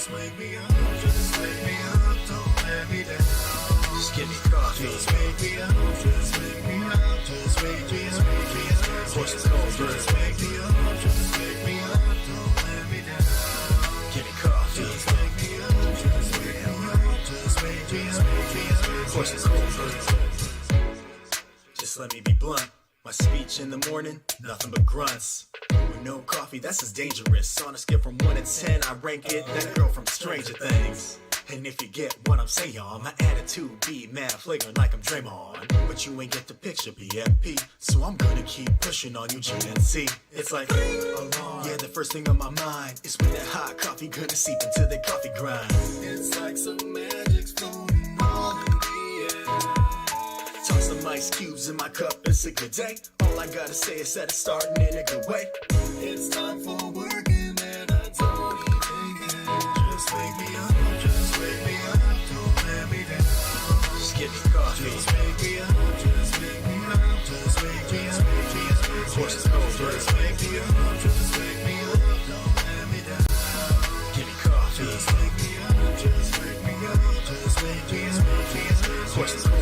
Just wake me up, just wake me up, don't let me down. Just give me coffee. Just wake me up, just wake me up, just wake me up, horse is cold, just wake me up, just wake me up, don't let me down. Give me coffee. Just wake me up, just wake me up, just wake me up, horse is cold, just let me be blunt. My speech in the morning, nothing but grunts. With no coffee, that's as dangerous. On a scale from 1 to 10, I rank it that girl from Stranger Things. And if you get what I'm saying, my attitude be mad flagrant like I'm Draymond. But you ain't get the picture, BFP. So I'm gonna keep pushing on you, GNC. It's like, yeah, the first thing on my mind is when that hot coffee gonna seep into the coffee grind. It's like some magic's floating all in the air. Toss some ice cubes in my cup, it's a good day. All I gotta say is that it's starting in a good way. It's time for work and then I don't even care. Just wake me up, just wake me up, don't let me down. Just give me coffee. Just wake me up, just wake me up, just wake me up. Horse is cold, just wake me up, just wake me up, don't let me down. Give me coffee. Just wake me up, just wake me up, just wake me up. Horse is cold,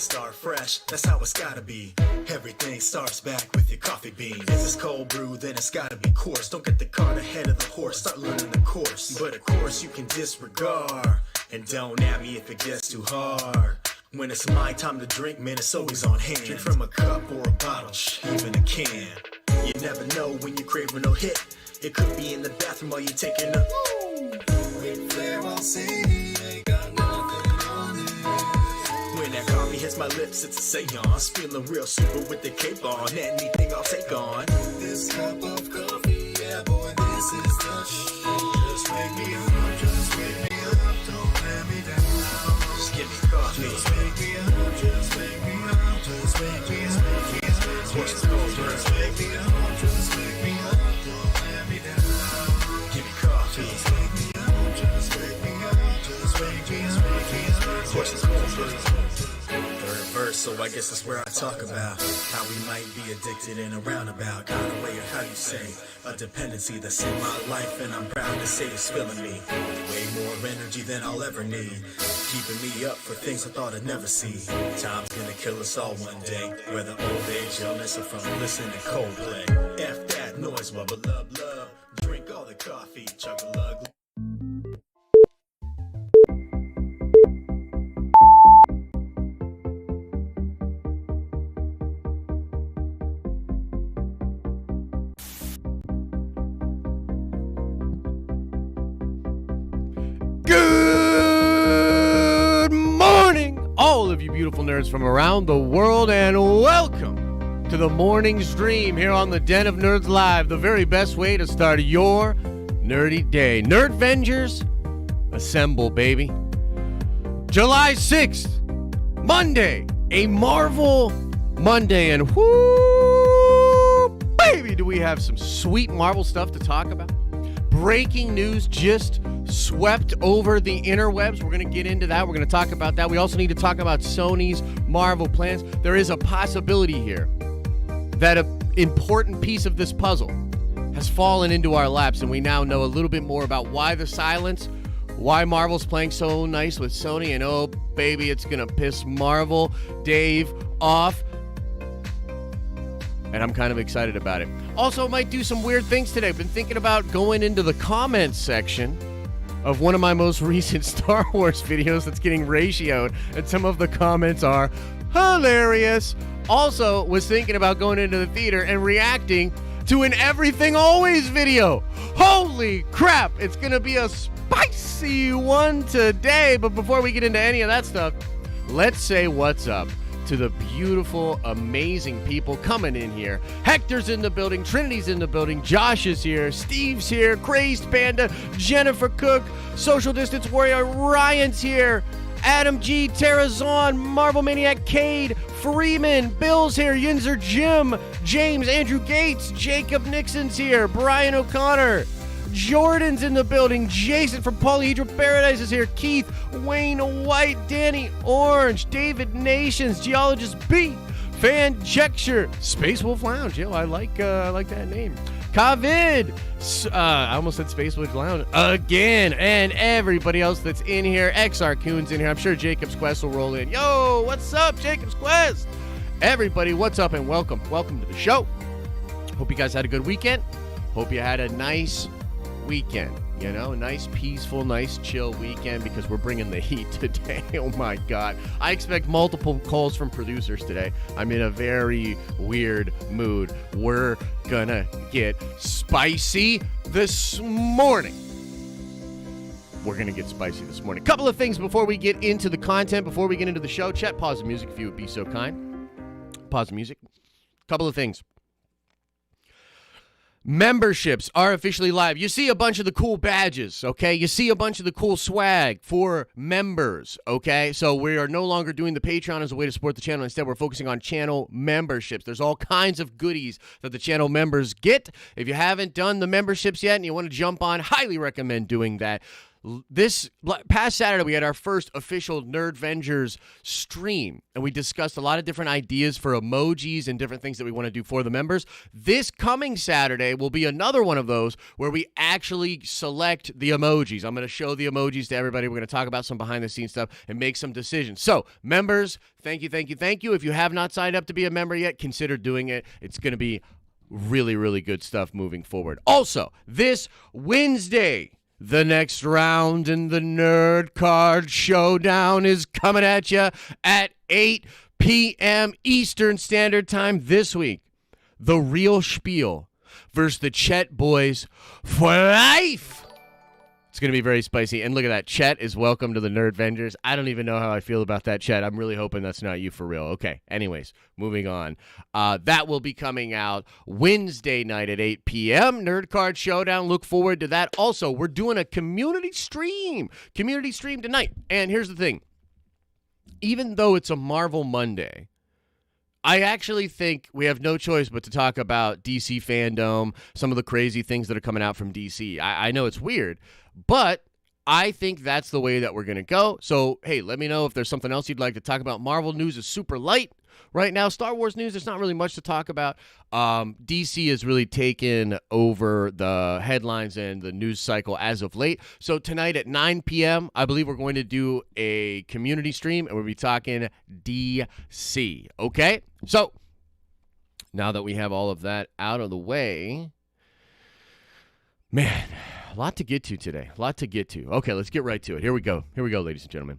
start fresh, that's how it's gotta be. Everything starts back with your coffee bean. If it's cold brew, then it's gotta be coarse. Don't get the cart ahead of the horse, start learning the course. But of course you can disregard, and don't at me if it gets too hard. When it's my time to drink, man, it's always on hand. Drink from a cup or a bottle, even a can. You never know when you're craving no hit. It could be in the bathroom while you're taking a Ric Flair, I'll say ain't got nothing on it. When that coffee hits my lips, it's a seance. Feeling real super with the cape on. Anything I'll take on. This cup of coffee, yeah boy, this is the shit. Just wake me up, just wake me up, don't let me down. Just give me coffee. Just wake me up, just wake me up, just wake me up. Horse is cold, just wake me up, just wake me up, don't let me down. Give me coffee. Just wake me up, just wake me up, just wake me up. Horse is cold, verse, so I guess that's where I talk about how we might be addicted in a roundabout kind of way, or how you say, a dependency that's in my life, and I'm proud to say it's filling me way more energy than I'll ever need, keeping me up for things I thought I'd never see. Time's gonna kill us all one day, whether old age, illness, or from listening to Coldplay. F that noise, wubba love, love, drink all the coffee, chug a lug. All of you beautiful nerds from around the world, and welcome to the morning stream here on the Den of Nerds Live, the very best way to start your nerdy day. Nerd Avengers, assemble, baby. July 6th, Monday, a Marvel Monday, and whoo, baby, do we have some sweet Marvel stuff to talk about. Breaking news just swept over the interwebs. We're going to get into that. We're going to talk about that. We also need to talk about Sony's Marvel plans. There is a possibility here that an important piece of this puzzle has fallen into our laps, and we now know a little bit more about why the silence, why Marvel's playing so nice with Sony, and oh, baby, it's going to piss Marvel Dave off. And I'm kind of excited about it. Also, might do some weird things today. Been thinking about going into the comments section of one of my most recent Star Wars videos that's getting ratioed, and some of the comments are hilarious. Also, was thinking about going into the theater and reacting to an Everything Always video. Holy crap, it's gonna be a spicy one today. But before we get into any of that stuff, let's say what's up to the beautiful, amazing people coming in here. Hector's in the building, Trinity's in the building, Josh is here, Steve's here, Crazed Panda, Jennifer Cook, Social Distance Warrior, Ryan's here, Adam G, Terrazon, Marvel Maniac, Cade, Freeman, Bill's here, Yinzer Jim, James, Andrew Gates, Jacob Nixon's here, Brian O'Connor, Jordan's in the building, Jason from Polyhedra Paradise is here, Keith, Wayne White, Danny Orange, David Nations, Geologist B, Fan Jexture, Space Wolf Lounge, yo, I like that name, COVID. I almost said Space Witch Lounge again. And everybody else that's in here. XR Coon's in here. I'm sure Jacob's Quest will roll in. Yo, what's up, Jacob's Quest? Everybody, what's up and welcome. Welcome to the show. Hope you guys had a good weekend. Hope you had a nice weekend. You know, nice, peaceful, nice, chill weekend because we're bringing the heat today. Oh, my God. I expect multiple calls from producers today. I'm in a very weird mood. We're gonna get spicy this morning. We're going to get spicy this morning. Couple of things before we get into the content, before we get into the show. Chet, pause the music if you would be so kind. Pause the music. Couple of things. Memberships are officially live. You see a bunch of the cool badges, okay? You see a bunch of the cool swag for members, okay? So we are no longer doing the Patreon as a way to support the channel. Instead, we're focusing on channel memberships. There's all kinds of goodies that the channel members get. If you haven't done the memberships yet and you want to jump on, highly recommend doing that. This past Saturday, we had our first official Nerdvengers stream, and we discussed a lot of different ideas for emojis and different things that we want to do for the members. This coming Saturday will be another one of those where we actually select the emojis. I'm going to show the emojis to everybody. We're going to talk about some behind-the-scenes stuff and make some decisions. So, members, thank you, thank you, thank you. If you have not signed up to be a member yet, consider doing it. It's going to be really, really good stuff moving forward. Also, this Wednesday, the next round in the Nerd Card Showdown is coming at you at 8 p.m. Eastern Standard Time this week. The Real Spiel versus the Chet Boys for life. It's going to be very spicy. And look at that. Chet is welcome to the Nerdvengers. I don't even know how I feel about that, Chet. I'm really hoping that's not you for real. Okay. Anyways, moving on. That will be coming out Wednesday night at 8 p.m. Nerd Card Showdown. Look forward to that. Also, we're doing a community stream. Community stream tonight. And here's the thing. Even though it's a Marvel Monday, I actually think we have no choice but to talk about DC fandom, some of the crazy things that are coming out from DC. I know it's weird, but I think that's the way that we're going to go. So, hey, let me know if there's something else you'd like to talk about. Marvel news is super light right now. Star Wars news, there's not really much to talk about. DC has really taken over the headlines and the news cycle as of late. So tonight at 9 p.m., I believe we're going to do a community stream, and we'll be talking DC, okay? So now that we have all of that out of the way, man, a lot to get to today. A lot to get to. Okay, let's get right to it. Here we go. Here we go, ladies and gentlemen.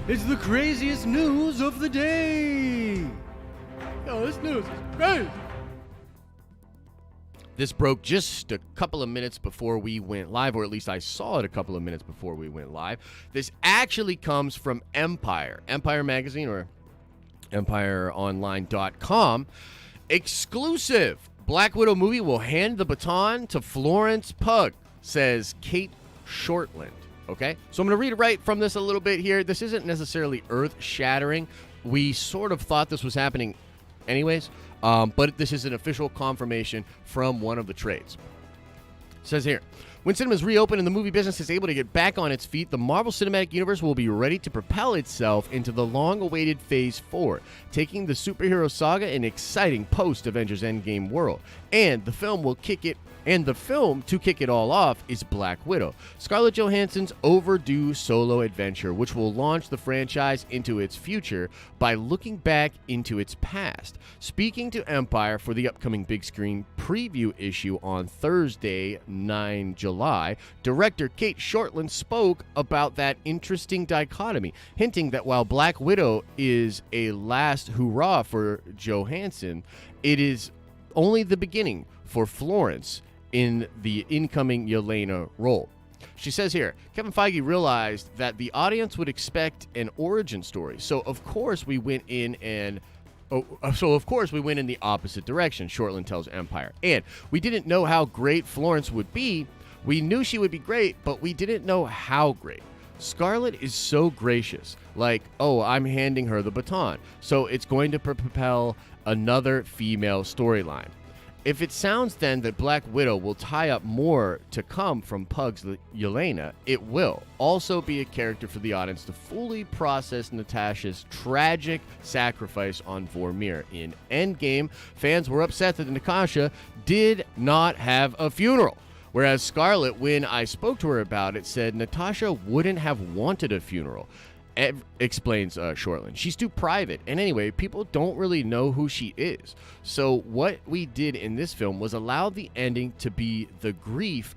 It's the craziest news of the day. Yo, this news is crazy. This broke just a couple of minutes before we went live, or at least I saw it a couple of minutes before we went live. This actually comes from Empire Magazine, or EmpireOnline.com. Exclusive. Black Widow movie will hand the baton to Florence Pugh, says Kate Shortland. Okay? So I'm going to read right from this a little bit here. This isn't necessarily earth-shattering. We sort of thought this was happening anyways, but this is an official confirmation from one of the trades. It says here, when cinemas reopen and the movie business is able to get back on its feet, the Marvel Cinematic Universe will be ready to propel itself into the long-awaited Phase 4, taking the superhero saga in exciting post-Avengers Endgame world. And the film to kick it all off is Black Widow, Scarlett Johansson's overdue solo adventure, which will launch the franchise into its future by looking back into its past. Speaking to Empire for the upcoming big screen preview issue on Thursday, 9 July, director Kate Shortland spoke about that interesting dichotomy, hinting that while Black Widow is a last hurrah for Johansson, it is only the beginning for Florence in the incoming Yelena role. She says here, Kevin Feige realized that the audience would expect an origin story, so of course we went in the opposite direction, Shortland tells Empire. And we didn't know how great Florence would be. We knew she would be great, but we didn't know how great. Scarlett is so gracious, like, oh, I'm handing her the baton, so it's going to propel another female storyline. If it sounds then that Black Widow will tie up more to come from Pug's Yelena, it will also be a character for the audience to fully process Natasha's tragic sacrifice on Vormir. In Endgame, fans were upset that Natasha did not have a funeral. Whereas Scarlett, when I spoke to her about it, said Natasha wouldn't have wanted a funeral. Explains Shortland. She's too private. And anyway, people don't really know who she is. So what we did in this film was allow the ending to be the grief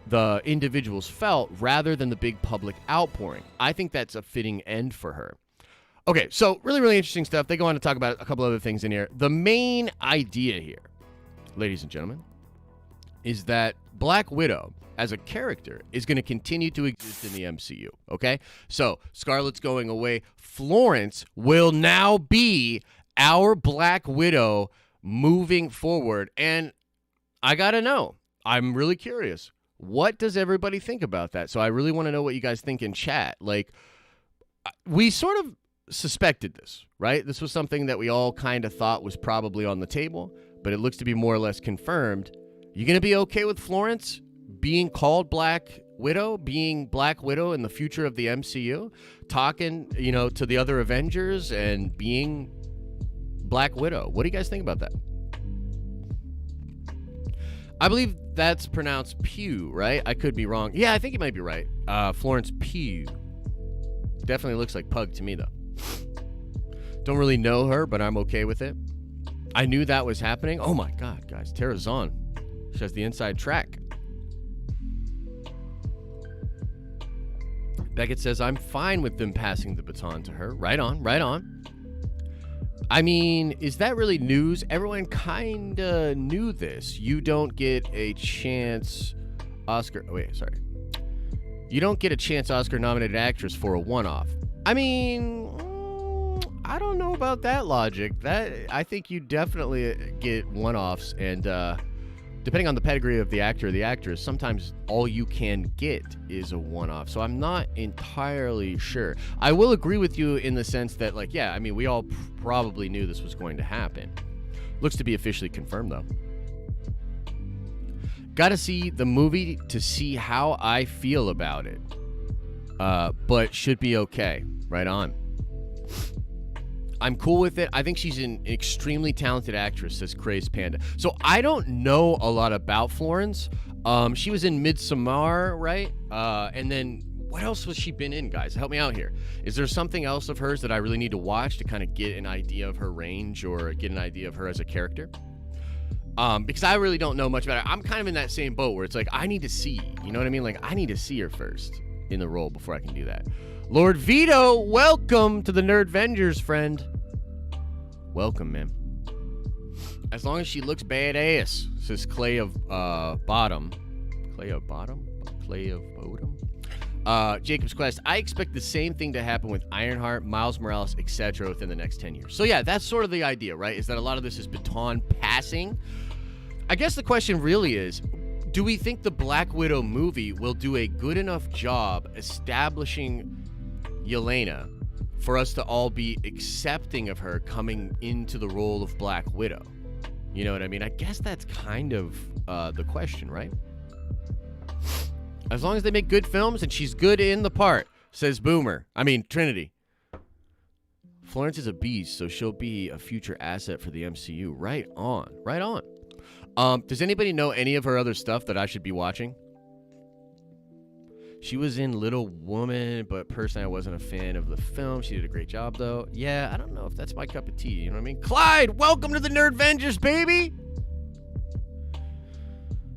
the individuals felt rather than the big public outpouring. I think that's a fitting end for her. Okay, so really, really interesting stuff. They go on to talk about a couple other things in here. The main idea here, ladies and gentlemen, is that Black Widow as a character is going to continue to exist in the MCU, okay? So Scarlett's going away. Florence will now be our Black Widow moving forward. And I got to know, I'm really curious, what does everybody think about that? So I really want to know what you guys think in chat. Like, we sort of suspected this, right? This was something that we all kind of thought was probably on the table, but it looks to be more or less confirmed. You going to be okay with Florence being called Black Widow, being Black Widow in the future of the MCU, talking, you know, to the other Avengers and being Black Widow? What do you guys think about that? I believe that's pronounced Pugh, right? I could be wrong. Yeah, I think you might be right. Florence Pugh. Definitely looks like Pug to me, though. Don't really know her, but I'm okay with it. I knew that was happening. Oh my God, guys. Tara Zahn. She has the inside track. Beckett says, I'm fine with them passing the baton to her. Right on, right on. I mean, is that really news? Everyone kind of knew this. You don't get a chance Oscar... Oh, wait, sorry. You don't get a chance Oscar-nominated actress for a one-off. I mean, I don't know about that logic. I think you definitely get one-offs, and depending on the pedigree of the actor or the actress, sometimes all you can get is a one-off. So I'm not entirely sure. I will agree with you in the sense that, like, yeah, I mean, we all probably knew this was going to happen. Looks to be officially confirmed, though. Got to see the movie to see how I feel about it. But should be okay. Right on. I'm cool with it. I think she's an extremely talented actress, says Crazed Panda. So I don't know a lot about Florence. She was in Midsommar, right? And then what else was she been in, guys? Help me out here. Is there something else of hers that I really need to watch to kind of get an idea of her range or get an idea of her as a character? Because I really don't know much about her. I'm kind of in that same boat where it's like, I need to see, you know what I mean? Like, I need to see her first in the role before I can do that. Lord Vito, welcome to the Nerdvengers, friend. Welcome, man. As long as she looks badass, says Clay of Bottom. Clay of Bottom? Clay of Bodom? Jacob's Quest. I expect the same thing to happen with Ironheart, Miles Morales, etc. within the next 10 years. So yeah, that's sort of the idea, right? Is that a lot of this is baton passing. I guess the question really is, do we think the Black Widow movie will do a good enough job establishing Yelena for us to all be accepting of her coming into the role of Black Widow? You know what I mean? I guess that's kind of the question, right? As long as they make good films and she's good in the part, says Boomer. I mean, Trinity. Florence is a beast, so she'll be a future asset for the MCU. Right on. Right on. Does anybody know any of her other stuff that I should be watching? She was in Little Woman, but personally I wasn't a fan of the film. She did a great job, though. Yeah, I don't know if that's my cup of tea. You know what I mean? Clyde, welcome to the Nerdvengers, baby!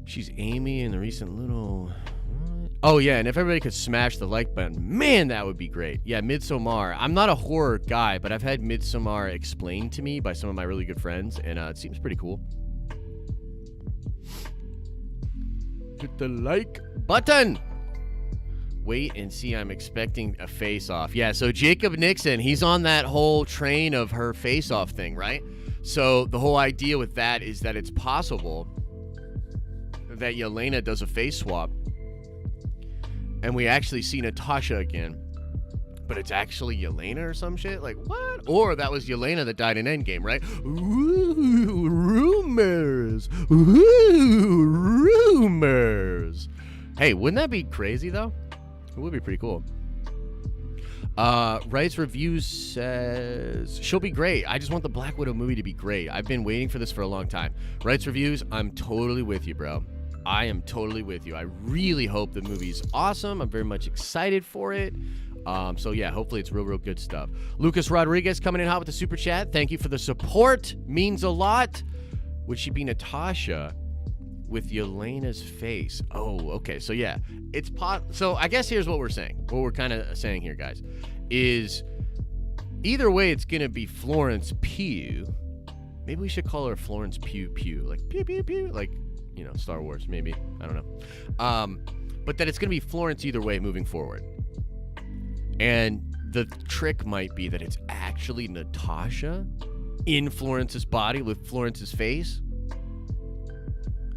She's Amy in the recent Little... Oh, yeah, and if everybody could smash the like button, man, that would be great. Yeah, Midsommar. I'm not a horror guy, but I've had Midsommar explained to me by some of my really good friends, and it seems pretty cool. Hit the like button! Wait and see, I'm expecting a face-off. Yeah, so Jacob Nixon, he's on that whole train of her face-off thing, right? So the whole idea with that is that it's possible that Yelena does a face swap and we actually see Natasha again, but it's actually Yelena or some shit? Like, what? Or that was Yelena that died in Endgame, right? Ooh, rumors. Ooh, rumors. Hey, wouldn't that be crazy, though? It would be pretty cool. Writes Reviews says, she'll be great. I just want the Black Widow movie to be great. I've been waiting for this for a long time. Writes Reviews, I'm totally with you, bro. I am totally with you. I really hope the movie's awesome. I'm very much excited for it. So yeah, hopefully it's real good stuff. Lucas Rodriguez coming in hot with the super chat. Thank you for the support. Means a lot. Would she be Natasha with Yelena's face? Oh, okay. So yeah, it's so I guess here's what we're saying. What we're kind of saying here, guys, is either way it's gonna be Florence Pugh. Maybe we should call her Florence Pugh, like pew pew pew, like, you know, Star Wars. Maybe, I don't know. But that it's gonna be Florence either way moving forward. And the trick might be that it's actually Natasha in Florence's body with Florence's face.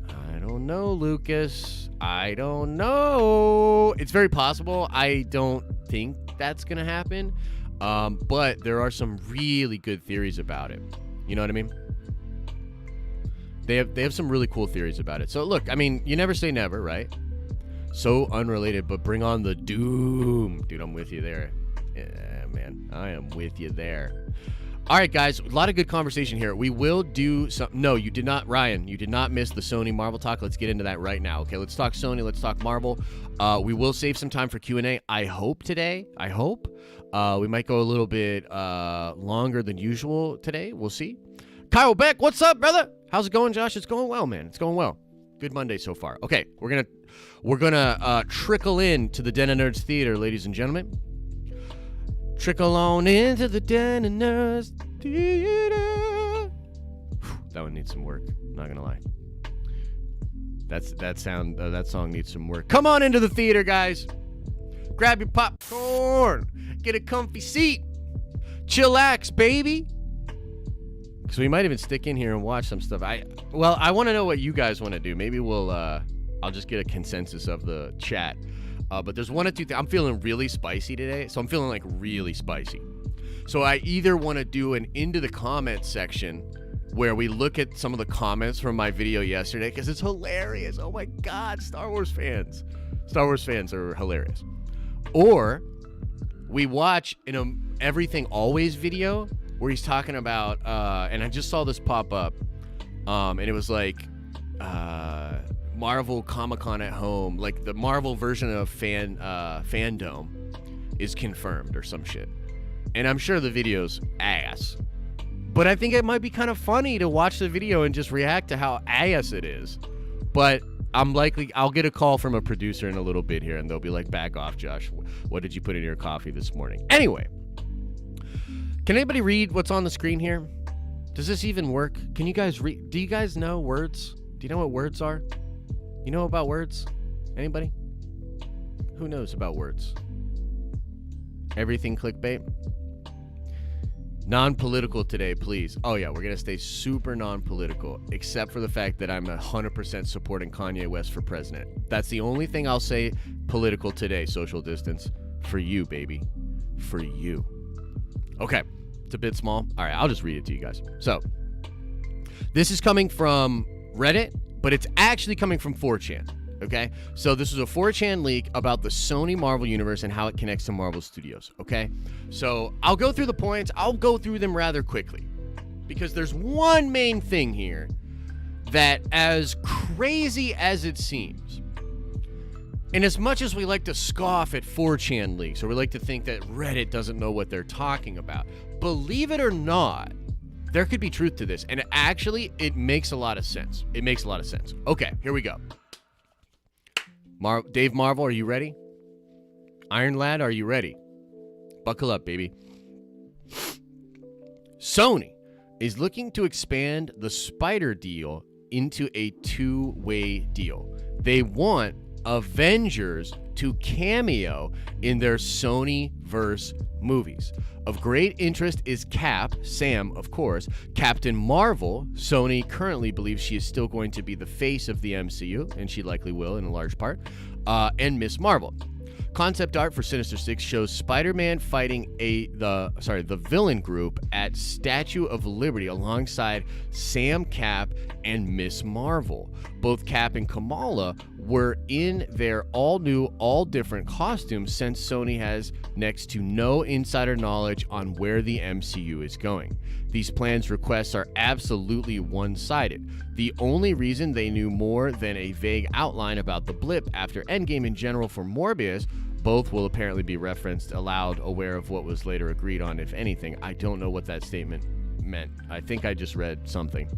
I don't know, Lucas. I don't know. It's very possible. I don't think that's going to happen. But there are some really good theories about it. You know what I mean? They have some really cool theories about it. So look, I mean, you never say never, right? So unrelated, but bring on the doom. Dude, I'm with you there. Yeah, man. I am with you there. All right, guys. A lot of good conversation here. We will do some... No, you did not, Ryan. You did not miss the Sony Marvel talk. Let's get into that right now. Okay, let's talk Sony. Let's talk Marvel. We will save some time for Q&A. I hope today. I hope. We might go a little bit longer than usual today. We'll see. Kyle Beck, what's up, brother? How's it going, Josh? It's going well, man. It's going well. Good Monday so far. Okay, we're gonna trickle in to the Den of Nerds Theater, ladies and gentlemen. Trickle on into the Den of Nerds Theater. That one needs some work. Not gonna lie. That song needs some work. Come on into the theater, guys. Grab your popcorn. Get a comfy seat. Chillax, baby. So we might even stick in here and watch some stuff. I want to know what you guys want to do. Maybe we'll I'll just get a consensus of the chat. But there's one or two things. I'm feeling really spicy today, so I'm feeling like really spicy. So I either want to do an into the comments section where we look at some of the comments from my video yesterday because it's hilarious. Oh my God, Star Wars fans are hilarious. Or we watch an Everything Always video where he's talking about, and I just saw this pop up, and it was like Marvel Comic-Con at home, like the Marvel version of Fandom is confirmed or some shit. And I'm sure the video's ass. But I think it might be kind of funny to watch the video and just react to how ass it is. But I'll get a call from a producer in a little bit here, and they'll be like, back off, Josh. What did you put in your coffee this morning? Anyway, can anybody read what's on the screen here? Does this even work? Can you guys read? Do you guys know words? Do you know what words are? You know about words? Anybody? Who knows about words? Everything clickbait? Non-political today, please. Oh yeah, we're gonna stay super non-political, except for the fact that I'm 100% supporting Kanye West for president. That's the only thing I'll say political today, social distance. For you, baby. For you. Okay, it's a bit small. All right, I'll just read it to you guys. So, this is coming from Reddit, but it's actually coming from 4chan, okay? So this is a 4chan leak about the Sony Marvel universe and how it connects to Marvel Studios, okay? So I'll go through the points. I'll go through them rather quickly because there's one main thing here that, as crazy as it seems, and as much as we like to scoff at 4chan leaks, or we like to think that Reddit doesn't know what they're talking about, believe it or not, there could be truth to this. And actually, it makes a lot of sense. It makes a lot of sense. Okay, here we go. Dave Marvel, are you ready? Iron Lad, are you ready? Buckle up, baby. Sony is looking to expand the Spider deal into a two-way deal. They want Avengers to cameo in their Sony-verse movies. Of great interest is Cap, Sam, of course, Captain Marvel. Sony currently believes she is still going to be the face of the MCU, and she likely will in a large part, and Miss Marvel. Concept art for Sinister Six shows Spider-Man fighting the villain group at Statue of Liberty alongside Sam, Cap, and Miss Marvel. Both Cap and Kamala were in their all-new, all-different costumes since Sony has next to no insider knowledge on where the MCU is going. These plans' requests are absolutely one-sided. The only reason they knew more than a vague outline about the blip after Endgame in general for Morbius, both will apparently be referenced aloud, aware of what was later agreed on, if anything. I don't know what that statement meant. I think I just read something.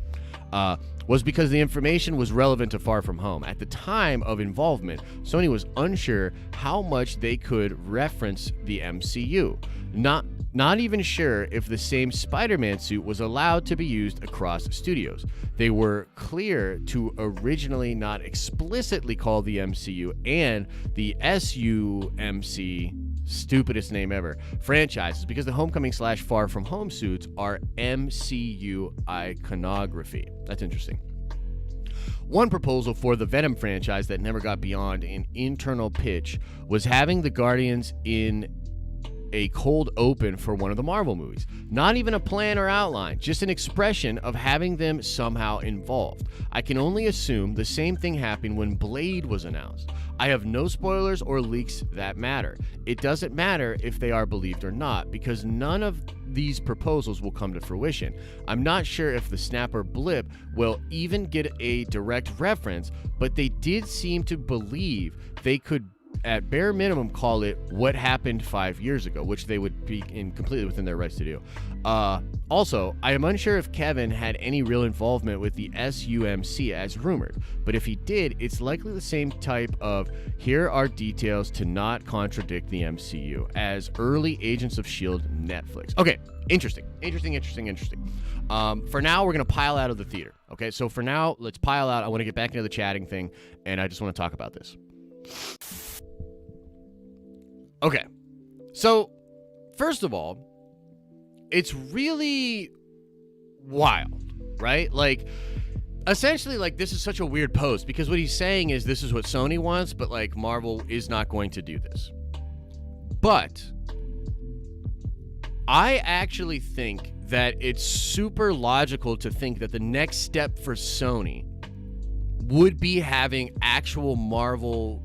Was because the information was relevant to Far From Home. At the time of involvement, Sony was unsure how much they could reference the MCU. Not even sure if the same Spider-Man suit was allowed to be used across studios. They were clear to originally not explicitly call the MCU and the SUMC, stupidest name ever, franchises because the Homecoming / Far From Home suits are MCU iconography. That's interesting. One proposal for the Venom franchise that never got beyond an internal pitch was having the Guardians in a cold open for one of the Marvel movies. Not even a plan or outline, just an expression of having them somehow involved. I can only assume the same thing happened when Blade was announced. I have no spoilers or leaks that matter. It doesn't matter if they are believed or not, because none of these proposals will come to fruition. I'm not sure if the snapper blip will even get a direct reference, but they did seem to believe they could at bare minimum call it what happened 5 years ago, which they would be completely within their rights to do. Also, I am unsure if Kevin had any real involvement with the SUMC as rumored, but if he did, it's likely the same type of here are details to not contradict the MCU as early Agents of S.H.I.E.L.D. Netflix. Okay, interesting. For now, we're going to pile out of the theater. Okay, so for now, let's pile out. I want to get back into the chatting thing, and I just want to talk about this. Okay, so first of all, it's really wild, right? Like, essentially, like, this is such a weird post because what he's saying is this is what Sony wants, but, like, Marvel is not going to do this. But I actually think that it's super logical to think that the next step for Sony would be having actual Marvel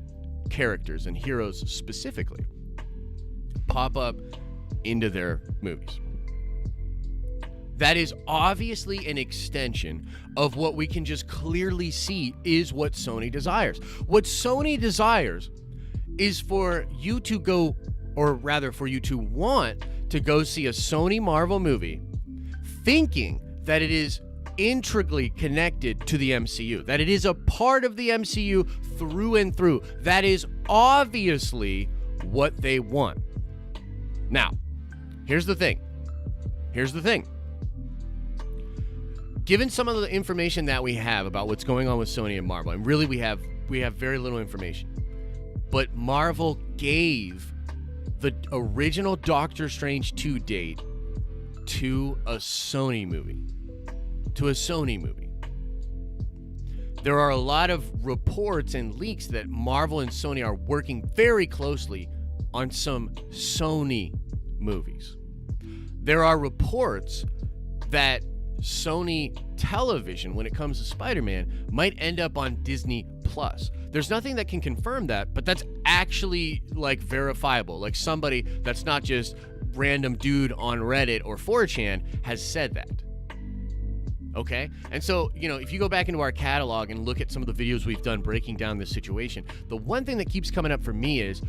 characters and heroes specifically pop up into their movies. That is obviously an extension of what we can just clearly see is what Sony desires. What Sony desires is for you to go, or rather for you to want to go see a Sony Marvel movie thinking that it is integrally connected to the MCU, that it is a part of the MCU through and through. That is obviously what they want. Now, here's the thing. Given some of the information that we have about what's going on with Sony and Marvel, and really we have very little information, but Marvel gave the original Doctor Strange 2 date to a Sony movie. There are a lot of reports and leaks that Marvel and Sony are working very closely on some Sony movies. There are reports that Sony television, when it comes to Spider-Man, might end up on Disney Plus. There's nothing that can confirm that, but that's actually, like, verifiable. Like, somebody that's not just random dude on Reddit or 4chan has said that. Okay? And so, you know, if you go back into our catalog and look at some of the videos we've done breaking down this situation, the one thing that keeps coming up for me is,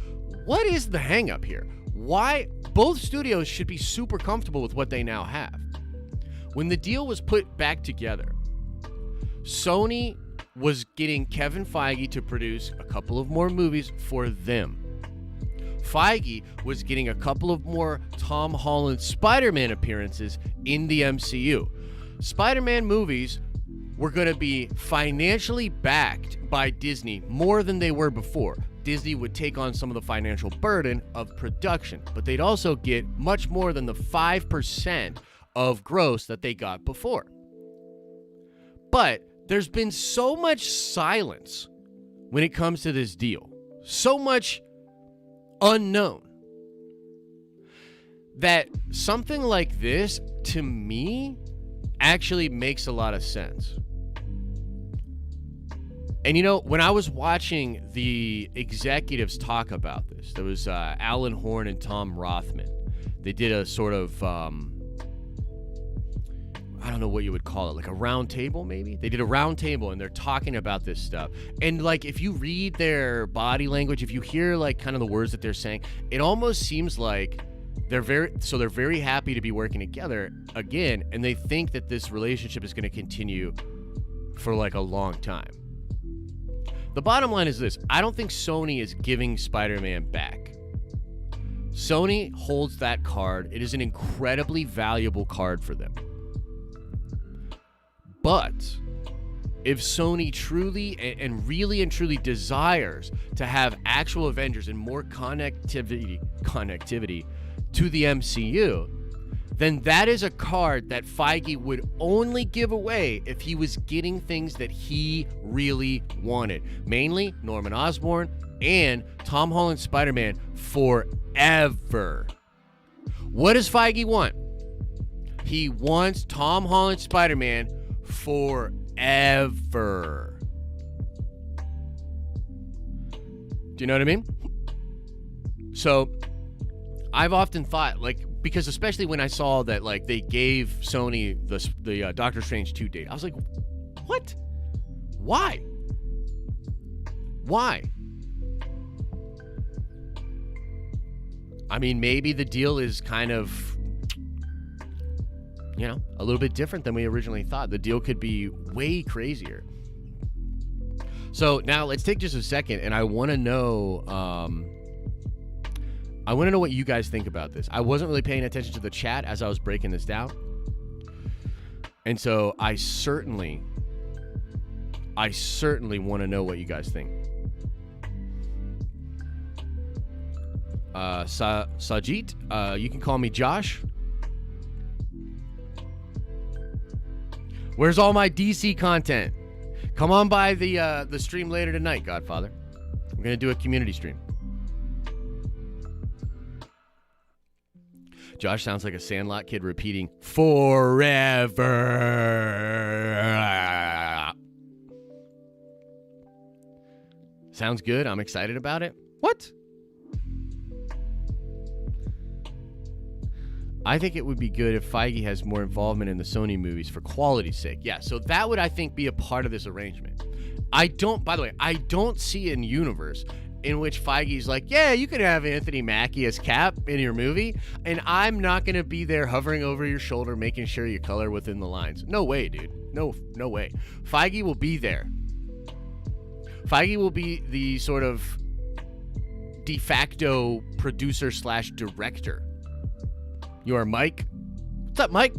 what is the hang up here? Why? Both studios should be super comfortable with what they now have. When the deal was put back together, Sony was getting Kevin Feige to produce a couple of more movies for them. Feige was getting a couple of more Tom Holland Spider-Man appearances in the MCU. Spider-Man movies were going to be financially backed by Disney more than they were before. Disney would take on some of the financial burden of production, but they'd also get much more than the 5% of gross that they got before. But there's been so much silence when it comes to this deal. So much unknown. That something like this, to me, actually makes a lot of sense. And you know, when I was watching the executives talk about this, there was Alan Horn and Tom Rothman. They did a sort of, I don't know what you would call it, like a round table maybe? They did a round table and they're talking about this stuff. And like, if you read their body language, if you hear like kind of the words that they're saying, it almost seems like they're very happy to be working together again. And they think that this relationship is going to continue for like a long time. The bottom line is this. I don't think Sony is giving Spider-Man back. Sony holds that card. It is an incredibly valuable card for them. But if Sony truly and really and truly desires to have actual Avengers and more connectivity to the MCU, then that is a card that Feige would only give away if he was getting things that he really wanted. Mainly Norman Osborn and Tom Holland's Spider-Man forever. What does Feige want? He wants Tom Holland's Spider-Man forever. Do you know what I mean? So I've often thought, like, because especially when I saw that, like, they gave Sony the Doctor Strange 2 date, I was like, what? Why? I mean, maybe the deal is kind of, you know, a little bit different than we originally thought. The deal could be way crazier. So now let's take just a second, and I want to know, what you guys think about this. I wasn't really paying attention to the chat as I was breaking this down. And so I certainly want to know what you guys think. Sajit, you can call me Josh. Where's all my DC content? Come on by the stream later tonight, Godfather. We're going to do a community stream. Josh sounds like a Sandlot kid repeating forever. Sounds good. I'm excited about it. What? I think it would be good if Feige has more involvement in the Sony movies for quality's sake. Yeah, so that would, I think, be a part of this arrangement. I don't see an universe in which Feige's like, yeah, you could have Anthony Mackie as Cap in your movie, and I'm not going to be there hovering over your shoulder making sure you color within the lines. No way, dude. No way. Feige will be there. Feige will be the sort of de facto producer / director. You are Mike. What's up, Mike?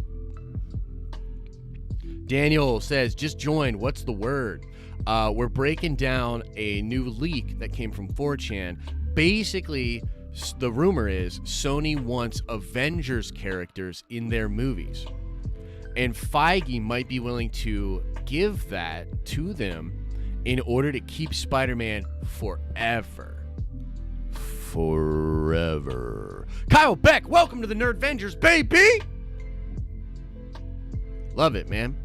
Daniel says, just joined. What's the word? We're breaking down a new leak that came from 4chan. Basically, the rumor is Sony wants Avengers characters in their movies. And Feige might be willing to give that to them in order to keep Spider-Man forever. Forever. Kyle Beck, welcome to the Nerdvengers, baby! Love it, man.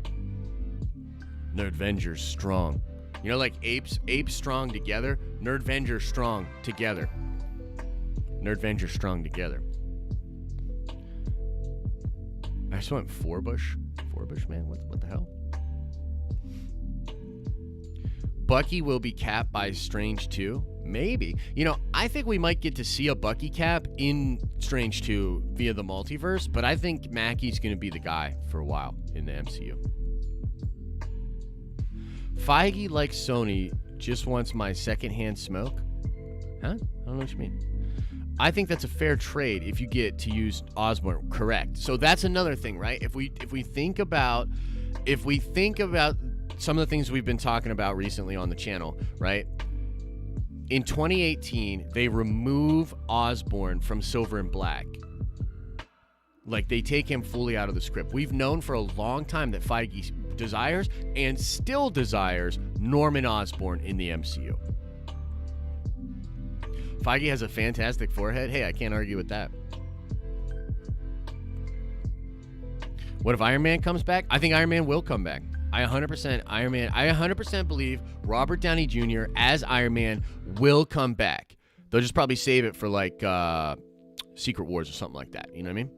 Nerdvengers strong. You know, like apes strong together. Nerdvengers strong together. Nerdvengers strong together. I just went Forbush. Forbush, man. What the hell? Bucky will be capped by Strange 2. Maybe. You know, I think we might get to see a Bucky cap in Strange 2 via the multiverse, but I think Mackie's going to be the guy for a while in the MCU. Feige, like Sony, just wants my secondhand smoke. Huh? I don't know what you mean. I think that's a fair trade if you get to use Osborn. Correct. So that's another thing, right? If we think about some of the things we've been talking about recently on the channel, right? In 2018, they remove Osborn from Silver and Black. Like, they take him fully out of the script. We've known for a long time that Feige desires and still desires Norman Osborn in the MCU. Feige has a fantastic forehead. Hey, I can't argue with that. What if Iron Man comes back? I think Iron Man will come back. I 100% believe Robert Downey Jr. as Iron Man will come back. They'll just probably save it for like Secret Wars or something like that. You know what I mean?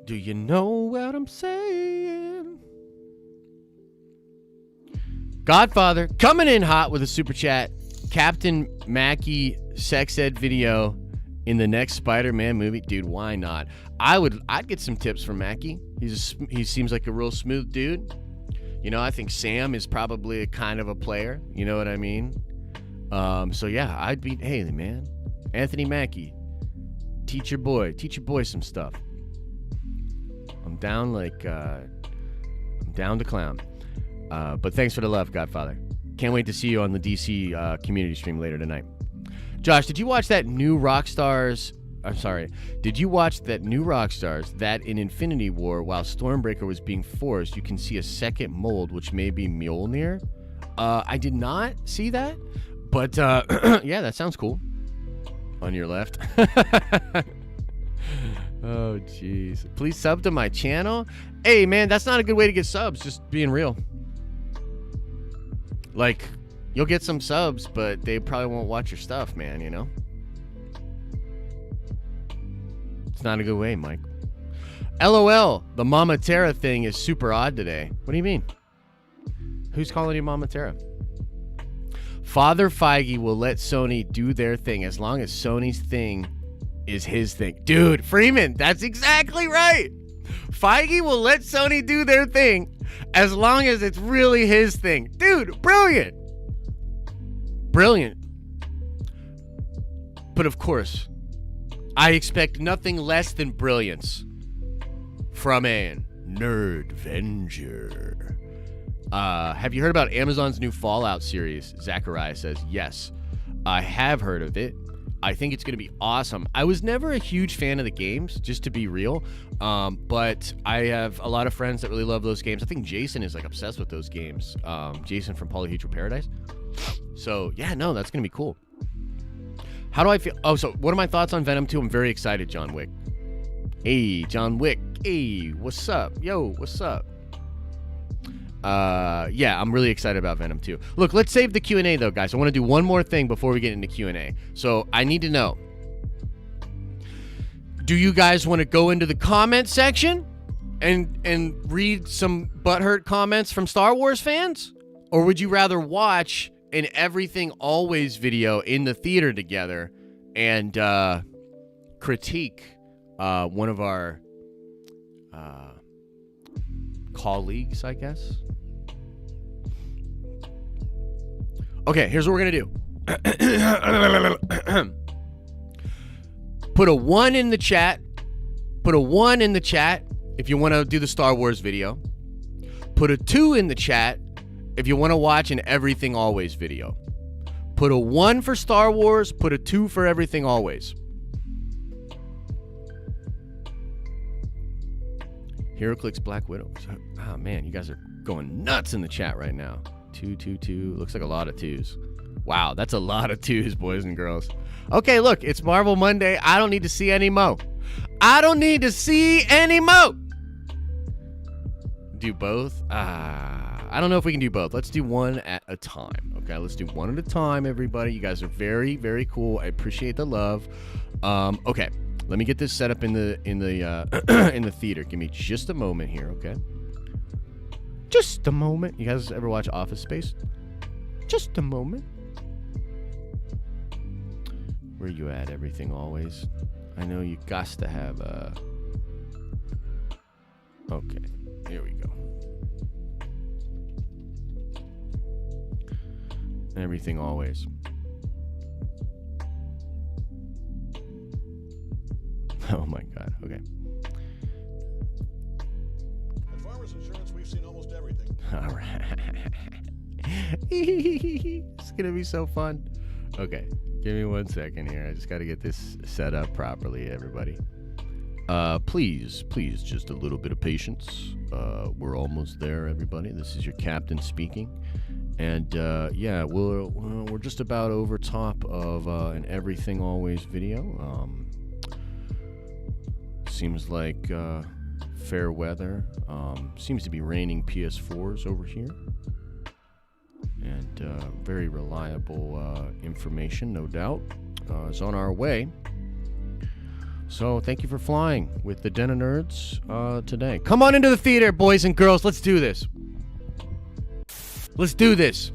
Do you know what I'm saying? Godfather coming in hot with a super chat. Captain Mackie sex ed video in the next Spider-Man movie. Dude, why not? I'd get some tips from Mackie. He seems like a real smooth dude. You know, I think Sam is probably a kind of a player. You know what I mean? So yeah, I'd be, hey man, Anthony Mackie, teach your boy some stuff. I'm down to clown. But thanks for the love, Godfather. Can't wait to see you on the DC community stream later tonight. Josh, did you watch that new Rockstars? Did you watch that new Rockstars that in Infinity War, while Stormbreaker was being forced, you can see a second mold, which may be Mjolnir? I did not see that, but yeah, that sounds cool. On your left. Oh, jeez. Please sub to my channel. Hey, man, that's not a good way to get subs. Just being real. Like, you'll get some subs, but they probably won't watch your stuff, man, you know? It's not a good way, Mike. LOL, the Mama Terra thing is super odd today. What do you mean? Who's calling you Mama Terra? Father Feige will let Sony do their thing as long as Sony's thing is his thing. Dude, Freeman, that's exactly right. Feige will let Sony do their thing as long as it's really his thing. Dude, brilliant. Brilliant. But of course, I expect nothing less than brilliance from a Nerdvenger. Have you heard about Amazon's new Fallout series? Zachariah says, yes, I have heard of it. I think it's going to be awesome. I was never a huge fan of the games, just to be real. But I have a lot of friends that really love those games. I think Jason is like obsessed with those games. Jason from Polyhedral Paradise. So yeah, no, that's going to be cool. How do I feel? Oh, so what are my thoughts on Venom 2? I'm very excited, John Wick. Hey, John Wick. Hey, what's up? Yo, what's up? Yeah, I'm really excited about Venom 2. Look, let's save the Q&A though, guys. I want to do one more thing before we get into Q&A. So I need to know, do you guys want to go into the comment section and read some butthurt comments from Star Wars fans? Or would you rather watch an Everything Always video in the theater together and critique one of our colleagues, I guess? Okay, here's what we're gonna do. Put a 1 in the chat. Put a 1 in the chat if you want to do the Star Wars video. Put a 2 in the chat if you want to watch an Everything Always video. Put a 1 for Star Wars. Put a 2 for Everything Always. HeroClix Black Widow. Oh man, you guys are going nuts in the chat right now. 2, 2, 2. Looks like a lot of 2s. Wow, that's a lot of 2s, boys and girls. Okay, look, it's Marvel Monday. I don't need to see any mo. I don't need to see any mo. Do both? I don't know if we can do both. Let's do one at a time. Okay, let's do one at a time, everybody. You guys are very, very cool. I appreciate the love. Okay, let me get this set up in the in the theater. Give me just a moment here, okay? Just a moment. You guys ever watch Office Space? Just a moment. Where you at, Everything Always? I know you got to have a... Okay, here we go. Everything Always. Oh my God, okay. At Farmers Insurance, we've seen almost everything. All right. It's going to be so fun. Okay, give me 1 second here. I just got to get this set up properly, everybody. Please, just a little bit of patience. We're almost there, everybody. This is your captain speaking. And yeah, we're just about over top of an Everything Always video. Seems like fair weather. Seems to be raining PS4s over here. And very reliable information, no doubt, is on our way. So thank you for flying with the Den of Nerds today. Come on into the theater, boys and girls. Let's do this. Let's do this.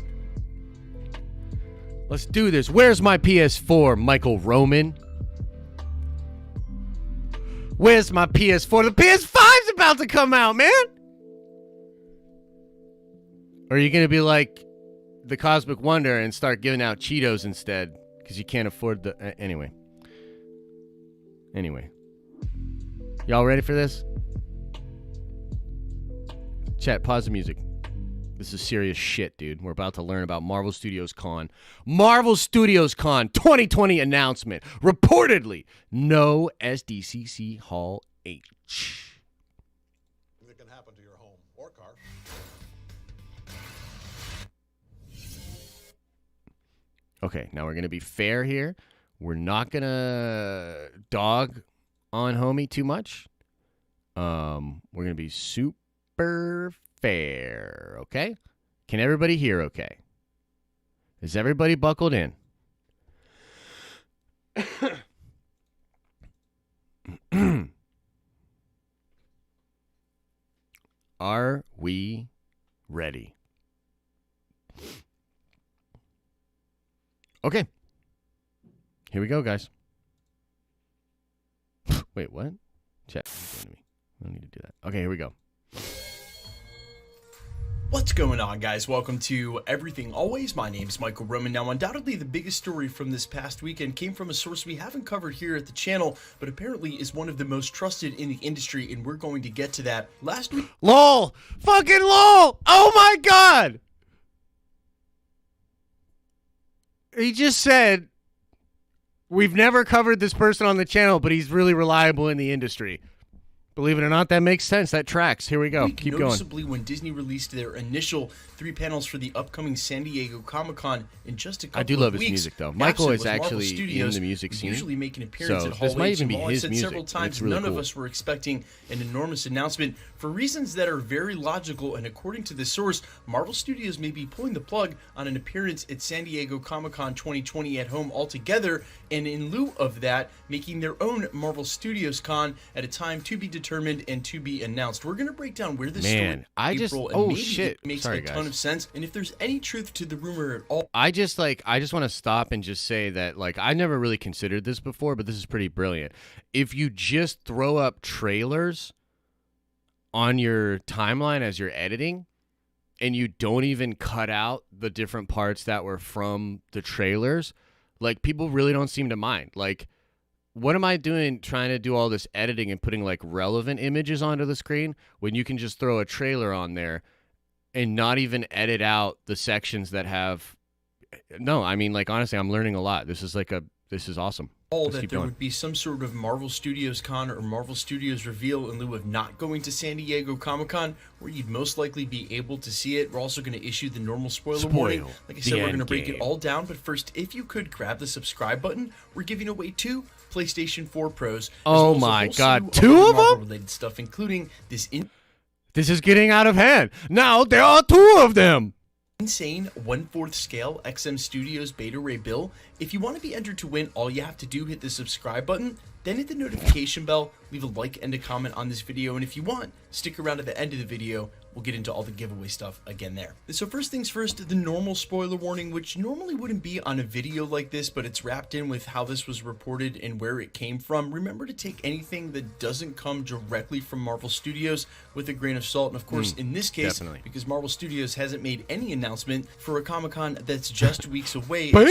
Let's do this. Where's my PS4, Michael Roman? Where's my PS4? The PS5's about to come out, man. Or are you going to be like the Cosmic Wonder and start giving out Cheetos instead because you can't afford the... Anyway. Y'all ready for this? Chat, pause the music. This is serious shit, dude. We're about to learn about Marvel Studios Con. Marvel Studios Con 2020 announcement. Reportedly, no SDCC Hall H. That can happen to your home or car. Okay, now we're going to be fair here. We're not going to dog on homie too much. We're going to be super fair, okay? Can everybody hear okay? Is everybody buckled in? Are we ready? Okay. Here we go, guys. Wait, what? Chat. I don't need to do that. Okay, here we go. What's going on, guys? Welcome to Everything Always. My name's Michael Roman. Now, undoubtedly, the biggest story from this past weekend came from a source we haven't covered here at the channel, but apparently is one of the most trusted in the industry, and we're going to get to that. Last week... LOL! Fucking LOL! Oh my god! He just said, we've never covered this person on the channel, but he's really reliable in the industry. Believe it or not, that makes sense. That tracks. Here we go. Keep going. Noticeably, when Disney released their initial 3 panels for the upcoming San Diego Comic-Con in just a couple of weeks. I do love his music, though. Michael is actually in the music scene. Usually make an appearance at Hall this might H, even be and his said music. several times, It's really none cool. of us were expecting an enormous announcement for reasons that are very logical. And according to this source, Marvel Studios may be pulling the plug on an appearance at San Diego Comic-Con 2020 at home altogether, and in lieu of that, making their own Marvel Studios Con at a time to be determined and to be announced. We're going to break down where this story April, and maybe shit. it makes Sorry, a ton of sense, and if there's any truth to the rumor at all. I just want to stop and just say that, like, I never really considered this before, but this is pretty brilliant. If you just throw up trailers on your timeline as you're editing, and you don't even cut out the different parts that were from the trailers, like, people really don't seem to mind. Like, what am I doing trying to do all this editing and putting, like, relevant images onto the screen when you can just throw a trailer on there and not even edit out the sections that have... No, I mean, like, honestly, I'm learning a lot. This is awesome. Let's That keep there going. would be some sort of Marvel Studios Con or Marvel Studios reveal in lieu of not going to San Diego Comic-Con, where you'd most likely be able to see it. We're also going to issue the normal spoiler warning. Like I said, we're going to break it all down, but first, if you could grab the subscribe button, we're giving away 2 PlayStation 4 Pros. Oh my god, 2 of them? Related stuff, including this This is getting out of hand. Now there are 2 of them. insane 1/4 scale XM Studios Beta Ray bill. If you want to be entered to win, all you have to do, hit the subscribe button, then hit the notification bell, leave a like and a comment on this video, and if you want, stick around to the end of the video. We'll get into all the giveaway stuff again there. So first things first, the normal spoiler warning, which normally wouldn't be on a video like this, but it's wrapped in with how this was reported and where it came from. Remember to take anything that doesn't come directly from Marvel Studios with a grain of salt. And of course, in this case, definitely. because Marvel Studios hasn't made any announcement for a Comic-Con that's just weeks away, Beta!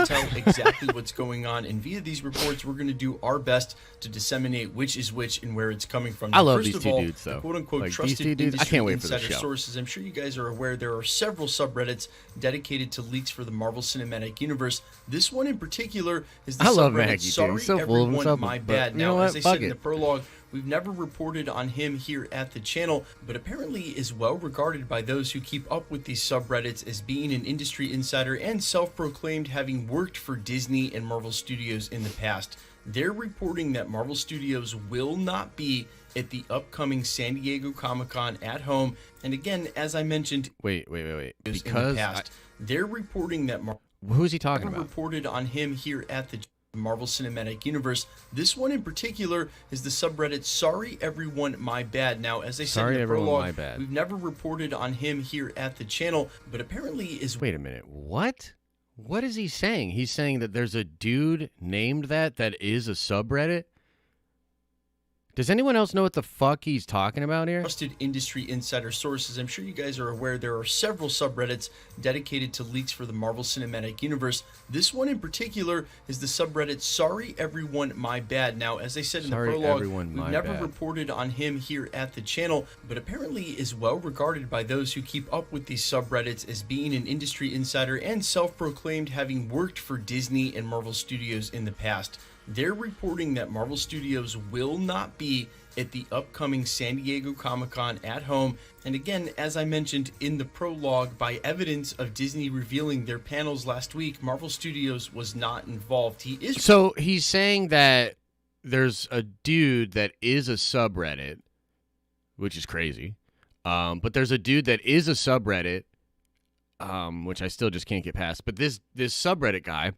it's hard to tell exactly what's going on. And via these reports, we're going to do our best to disseminate which is which and where it's coming from. I love First these of 2 all, dudes, though. the quote-unquote Like, these trusted 2 dudes, I industry can't wait for the insider show. sources. I'm sure you guys are aware there are several subreddits dedicated to leaks for the Marvel Cinematic Universe. This one in particular is the I love subreddit Maggie, dude. Sorry He's so full of Everyone, himself, My but Bad. you know Now, what? as I Fuck said in it. the prologue, We've never reported on him here at the channel, but apparently is well regarded by those who keep up with these subreddits as being an industry insider and self-proclaimed having worked for Disney and Marvel Studios in the past. They're reporting that Marvel Studios will not be at the upcoming San Diego Comic-Con at home. And again, as I mentioned, Wait. because in the past, they're reporting that Who's he talking about? reported on him here at the Marvel Cinematic Universe. This one in particular is the subreddit Sorry Everyone My Bad. Now, as I said Sorry in the Everyone prologue, My Bad. we've never reported on him here at the channel, but apparently is Wait a minute. What? What is he saying? He's saying that there's a dude named that is a subreddit? Does anyone else know what the fuck he's talking about here? trusted industry insider sources. I'm sure you guys are aware there are several subreddits dedicated to leaks for the Marvel Cinematic Universe. This one in particular is the subreddit Sorry Everyone My Bad. Now, as I said in the Sorry prologue, Everyone we've My never Bad. reported on him here at the channel, but apparently is well regarded by those who keep up with these subreddits as being an industry insider and self-proclaimed having worked for Disney and Marvel Studios in the past. They're reporting that Marvel Studios will not be at the upcoming San Diego Comic-Con at home. And again, as I mentioned in the prologue, by evidence of Disney revealing their panels last week, Marvel Studios was not involved. So he's saying that there's a dude that is a subreddit, which is crazy. But there's a dude that is a subreddit, which I still just can't get past. But this subreddit guy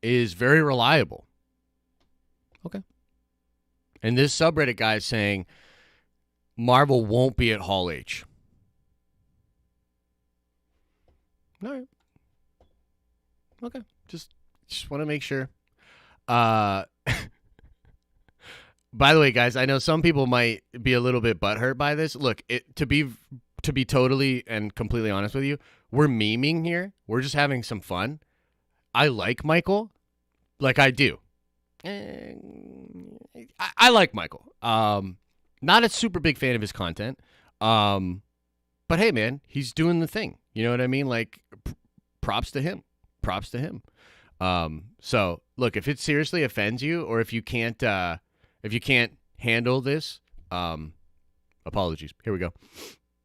is very reliable. Okay. And this subreddit guy is saying Marvel won't be at Hall H. All right. Okay. Just want to make sure. By the way, guys, I know some people might be a little bit butthurt by this. Look, to be totally and completely honest with you, we're memeing here. We're just having some fun. I like Michael. Like, I do. I like Michael. Not a super big fan of his content. But hey, man, he's doing the thing. You know what I mean? Like, props to him. Props to him. So look, if it seriously offends you, or if you can't handle this, apologies. Here we go.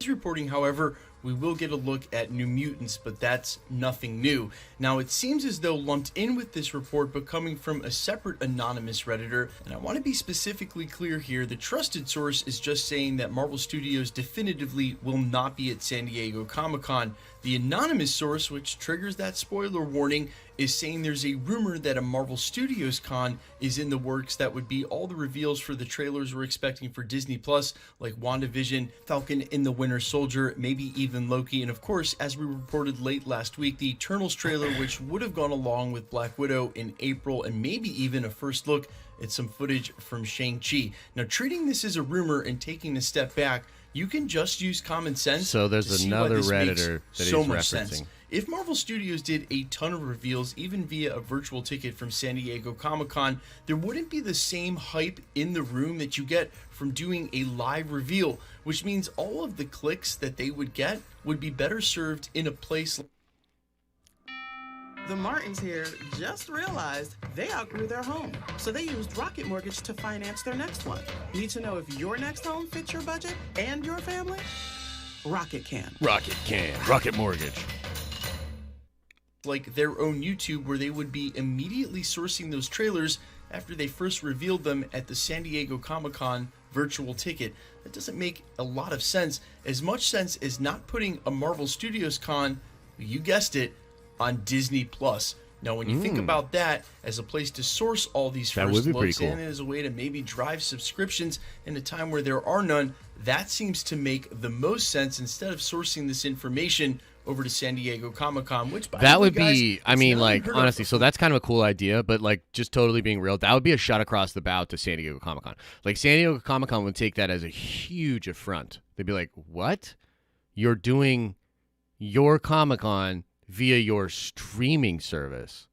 Reporting, however, we will get a look at New Mutants, but that's nothing new. Now, it seems as though lumped in with this report, but coming from a separate anonymous Redditor, and I want to be specifically clear here, the trusted source is just saying that Marvel Studios definitively will not be at San Diego Comic-Con. The anonymous source, which triggers that spoiler warning, is saying there's a rumor that a Marvel Studios con is in the works that would be all the reveals for the trailers we're expecting for Disney Plus, like WandaVision, Falcon and the Winter Soldier, maybe even Loki, and of course, as we reported late last week, the Eternals trailer, which would have gone along with Black Widow in April, and maybe even a first look at some footage from Shang-Chi. Now, treating this as a rumor and taking a step back, you can just use common sense. So there's another Redditor that so he's much referencing. sense. If Marvel Studios did a ton of reveals, even via a virtual ticket from San Diego Comic-Con, there wouldn't be the same hype in the room that you get from doing a live reveal, which means all of the clicks that they would get would be better served in a place like The Martins here just realized they outgrew their home, so they used Rocket Mortgage to finance their next one. Need to know if your next home fits your budget and your family? Rocket can. Rocket Mortgage. like their own YouTube, where they would be immediately sourcing those trailers after they first revealed them at the San Diego Comic-Con virtual ticket. That doesn't make a lot of sense. As much sense as not putting a Marvel Studios con, you guessed it, on Disney Plus. Now, when you think about that as a place to source all these first looks and as a way to maybe drive subscriptions in a time where there are none, that seems to make the most sense instead of sourcing this information over to San Diego Comic-Con, which by that the way, would be, guys, I mean, it's not like, unheard of. honestly, so that's kind of a cool idea, but like, just totally being real, that would be a shot across the bow to San Diego Comic-Con. Like, San Diego Comic-Con would take that as a huge affront. They'd be like, what? You're doing your Comic-Con via your streaming service.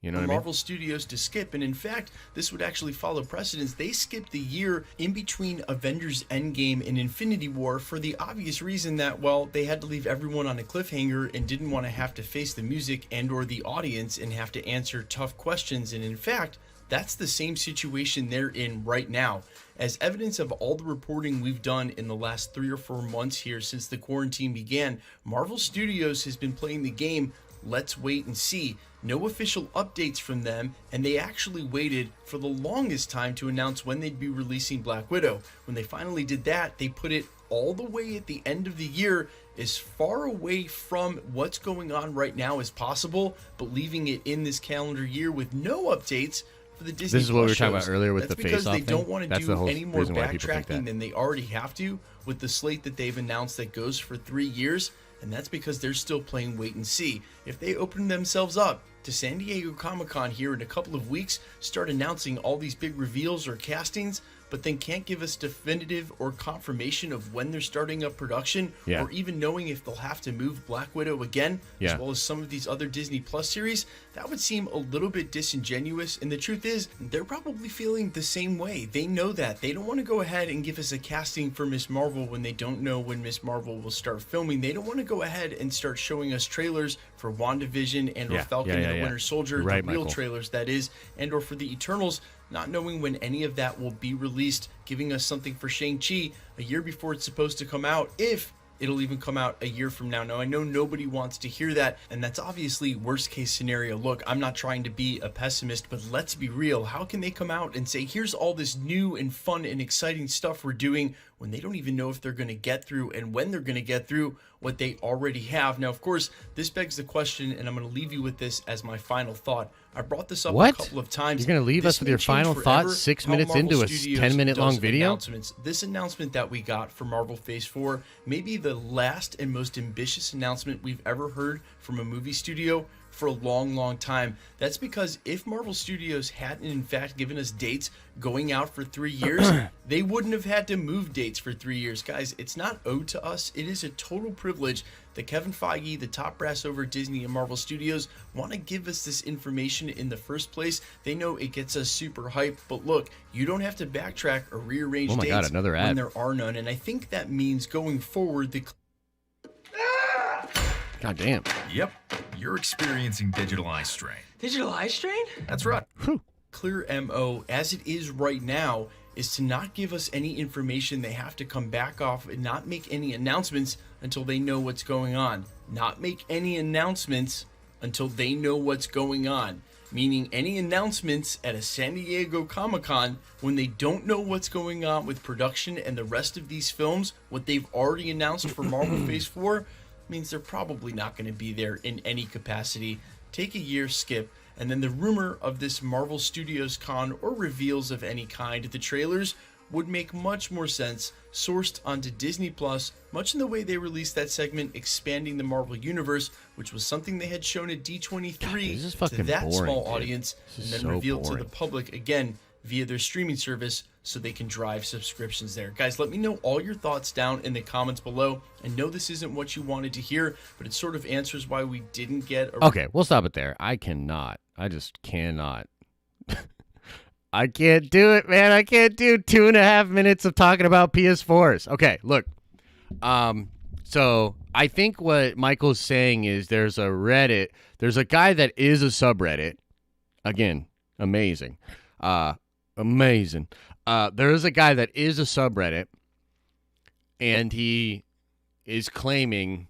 You know what I mean? Marvel Studios to skip, and in fact, this would actually follow precedence. They skipped the year in between Avengers Endgame and Infinity War for the obvious reason that, well, they had to leave everyone on a cliffhanger and didn't want to have to face the music and or the audience and have to answer tough questions. And in fact, That's the same situation they're in right now. As evidence of all the reporting we've done in the last 3 or 4 months here since the quarantine began, Marvel Studios has been playing the game, let's wait and see. No official updates from them, and they actually waited for the longest time to announce when they'd be releasing Black Widow. When they finally did that, they put it all the way at the end of the year, as far away from what's going on right now as possible, but leaving it in this calendar year with no updates for the Disney This is what we were Plus talking about shows. earlier with That's the because face-off they thing. don't want to That's the do whole any more reason why people think backtracking that. than they already have to with the slate that they've announced that goes for 3 years, and that's because they're still playing wait and see. If they open themselves up to San Diego Comic-Con here in a couple of weeks, start announcing all these big reveals or castings, but then can't give us definitive or confirmation of when they're starting up production, Yeah. or even knowing if they'll have to move Black Widow again, Yeah. as well as some of these other Disney Plus series, that would seem a little bit disingenuous. And the truth is, they're probably feeling the same way. They know that. They don't want to go ahead and give us a casting for Miss Marvel when they don't know when Miss Marvel will start filming. They don't want to go ahead and start showing us trailers for WandaVision and or Yeah. Falcon and the Winter Soldier, You're right, the real Michael. trailers that is, and or for the Eternals, not knowing when any of that will be released, giving us something for Shang-Chi a year before it's supposed to come out, if it'll even come out a year from now. Now, I know nobody wants to hear that, and that's obviously worst case scenario. Look, I'm not trying to be a pessimist, but let's be real. How can they come out and say, here's all this new and fun and exciting stuff we're doing, when they don't even know if they're going to get through and when they're going to get through what they already have? Now, of course, this begs the question, and I'm going to leave you with this as my final thought. I brought this up What? a couple of times. You're gonna leave This us with may your change final thought forever 6 how minutes Marvel into a Studios 10-minute long does video? announcements. This announcement that we got for Marvel Phase 4 may be the last and most ambitious announcement we've ever heard from a movie studio for a long, long time. That's because if Marvel Studios hadn't in fact given us dates going out for 3 years, they wouldn't have had to move dates for 3 years. Guys, it's not owed to us. It is a total privilege that Kevin Feige, the top brass over at Disney and Marvel Studios, want to give us this information in the first place. They know it gets us super hyped, but look, you don't have to backtrack or rearrange Oh my dates God, another ad. when there are none, and I think that means going forward, the God damn. Yep, you're experiencing digital eye strain. Digital eye strain? That's right. clear MO as it is right now is to not give us any information. They have to come back off and not make any announcements until they know what's going on. Not make any announcements until they know what's going on. Meaning any announcements at a San Diego Comic-Con when they don't know what's going on with production and the rest of these films, what they've already announced for Marvel Phase 4, means they're probably not going to be there in any capacity. Take a year, skip, and then the rumor of this Marvel Studios con or reveals of any kind, the trailers, would make much more sense sourced onto Disney Plus, much in the way they released that segment expanding the Marvel Universe, which was something they had shown at D23 God, this is to fucking that boring, small dude. audience, This and is then so revealed to boring. the public again via their streaming service so they can drive subscriptions there. Guys, let me know all your thoughts down in the comments below. I know this isn't what you wanted to hear, but it sort of answers why we didn't get a Okay, we'll stop it there. I cannot. I just cannot. I can't do it, man. I can't do 2.5 minutes of talking about PS4s. Okay, look. So I think what Michael's saying is there's a Reddit. There's a guy that is a subreddit. Again, amazing. Amazing. There is a guy that is a subreddit, and he is claiming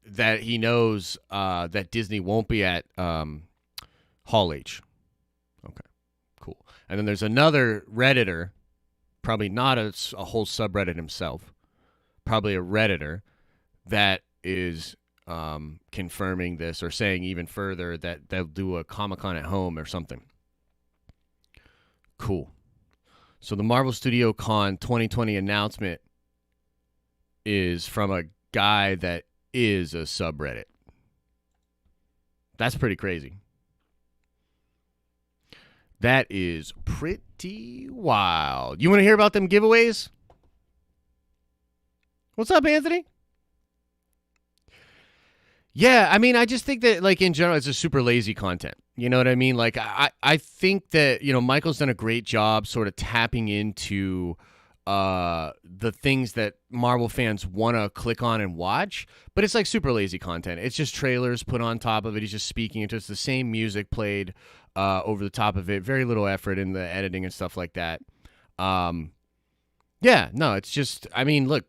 that he knows that Disney won't be at Hall H. Okay, cool. And then there's another Redditor, probably not a whole subreddit himself, probably a Redditor that is confirming this or saying even further that they'll do a Comic-Con at home or something. Cool. So the Marvel Studio Con 2020 announcement is from a guy that is a subreddit. That's pretty crazy. That is pretty wild. You want to hear about them giveaways? What's up, Anthony? Yeah, I mean, I just think that, like, in general, it's just super lazy content. You know what I mean? Like, I think that, you know, Michael's done a great job sort of tapping into the things that Marvel fans want to click on and watch, but it's like super lazy content. It's just trailers put on top of it. He's just speaking into it. It's the same music played over the top of it. Very little effort in the editing and stuff like that. Yeah, no, it's just, I mean, look,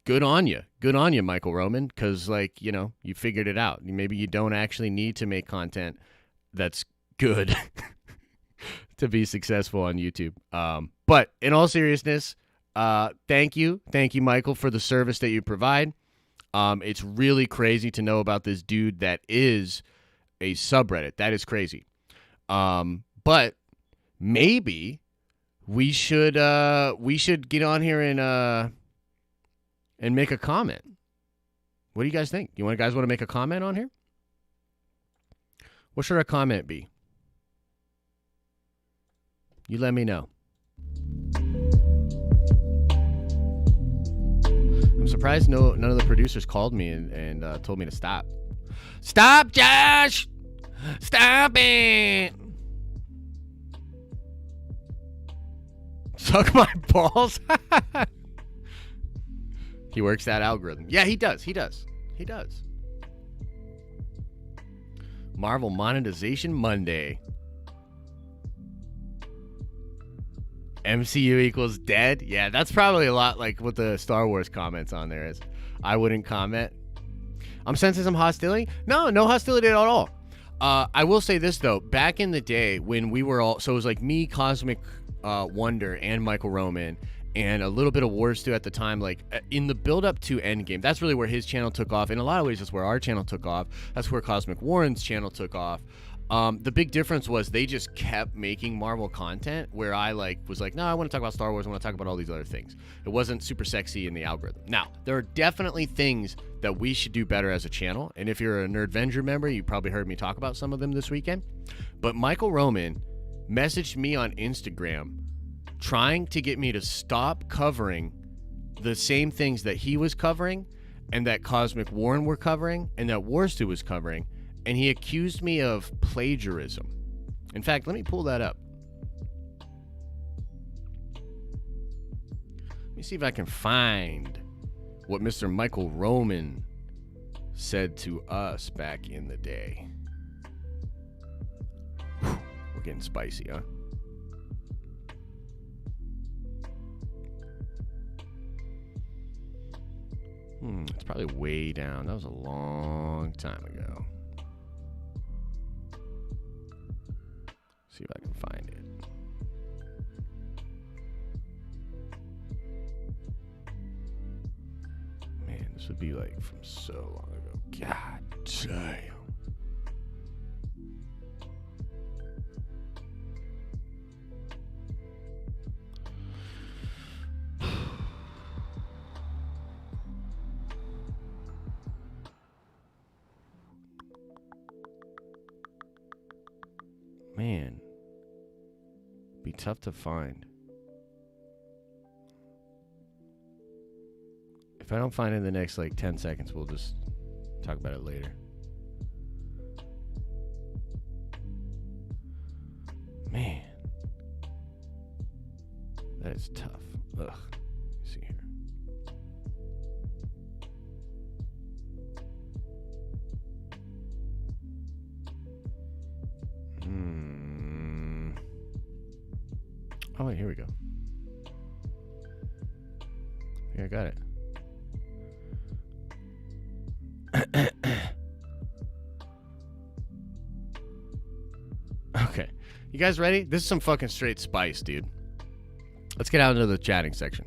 good on you. Good on you, Michael Roman, because, like, you know, you figured it out. Maybe you don't actually need to make content that's good to be successful on YouTube. But in all seriousness, thank you, Michael, for the service that you provide. It's really crazy to know about this dude that is a subreddit. That is crazy. But maybe we should get on here and make a comment. What do you guys think? You guys want to make a comment on here? What should our comment be? You let me know. I'm surprised none of the producers called me and told me to stop. Stop, Josh! Stop it! Suck my balls. He works that algorithm. Yeah, he does. Marvel Monetization Monday. MCU equals dead? Yeah, that's probably a lot like what the Star Wars comments on there is. I wouldn't comment. I'm sensing some hostility. No hostility at all. I will say this, though. Back in the day when we were all... So it was like me, Cosmic Wonder, and Michael Roman, and a little bit of Wars too at the time. Like, in the build-up to Endgame, that's really where his channel took off. In a lot of ways, that's where our channel took off. That's where Cosmic Warren's channel took off. The big difference was they just kept making Marvel content where I was like, no, I want to talk about Star Wars. I want to talk about all these other things. It wasn't super sexy in the algorithm. Now, there are definitely things that we should do better as a channel. And if you're a Nerdvenger member, you probably heard me talk about some of them this weekend. But Michael Roman messaged me on Instagram trying to get me to stop covering the same things that he was covering and that Cosmic Warren were covering and that Warstu was covering. And he accused me of plagiarism. In fact, let me pull that up. Let me see if I can find what Mr. Michael Roman said to us back in the day. Whew, we're getting spicy, huh? It's probably way down. That was a long time ago. See if I can find it. Man, this would be like from so long ago. God damn. Man, be tough to find. If I don't find it in the next 10 seconds, we'll just talk about it later. Man, that is tough. Ugh. Let's see here. Oh, wait, here we go. Here, I got it. Okay. You guys ready? This is some fucking straight spice, dude. Let's get out into the chatting section.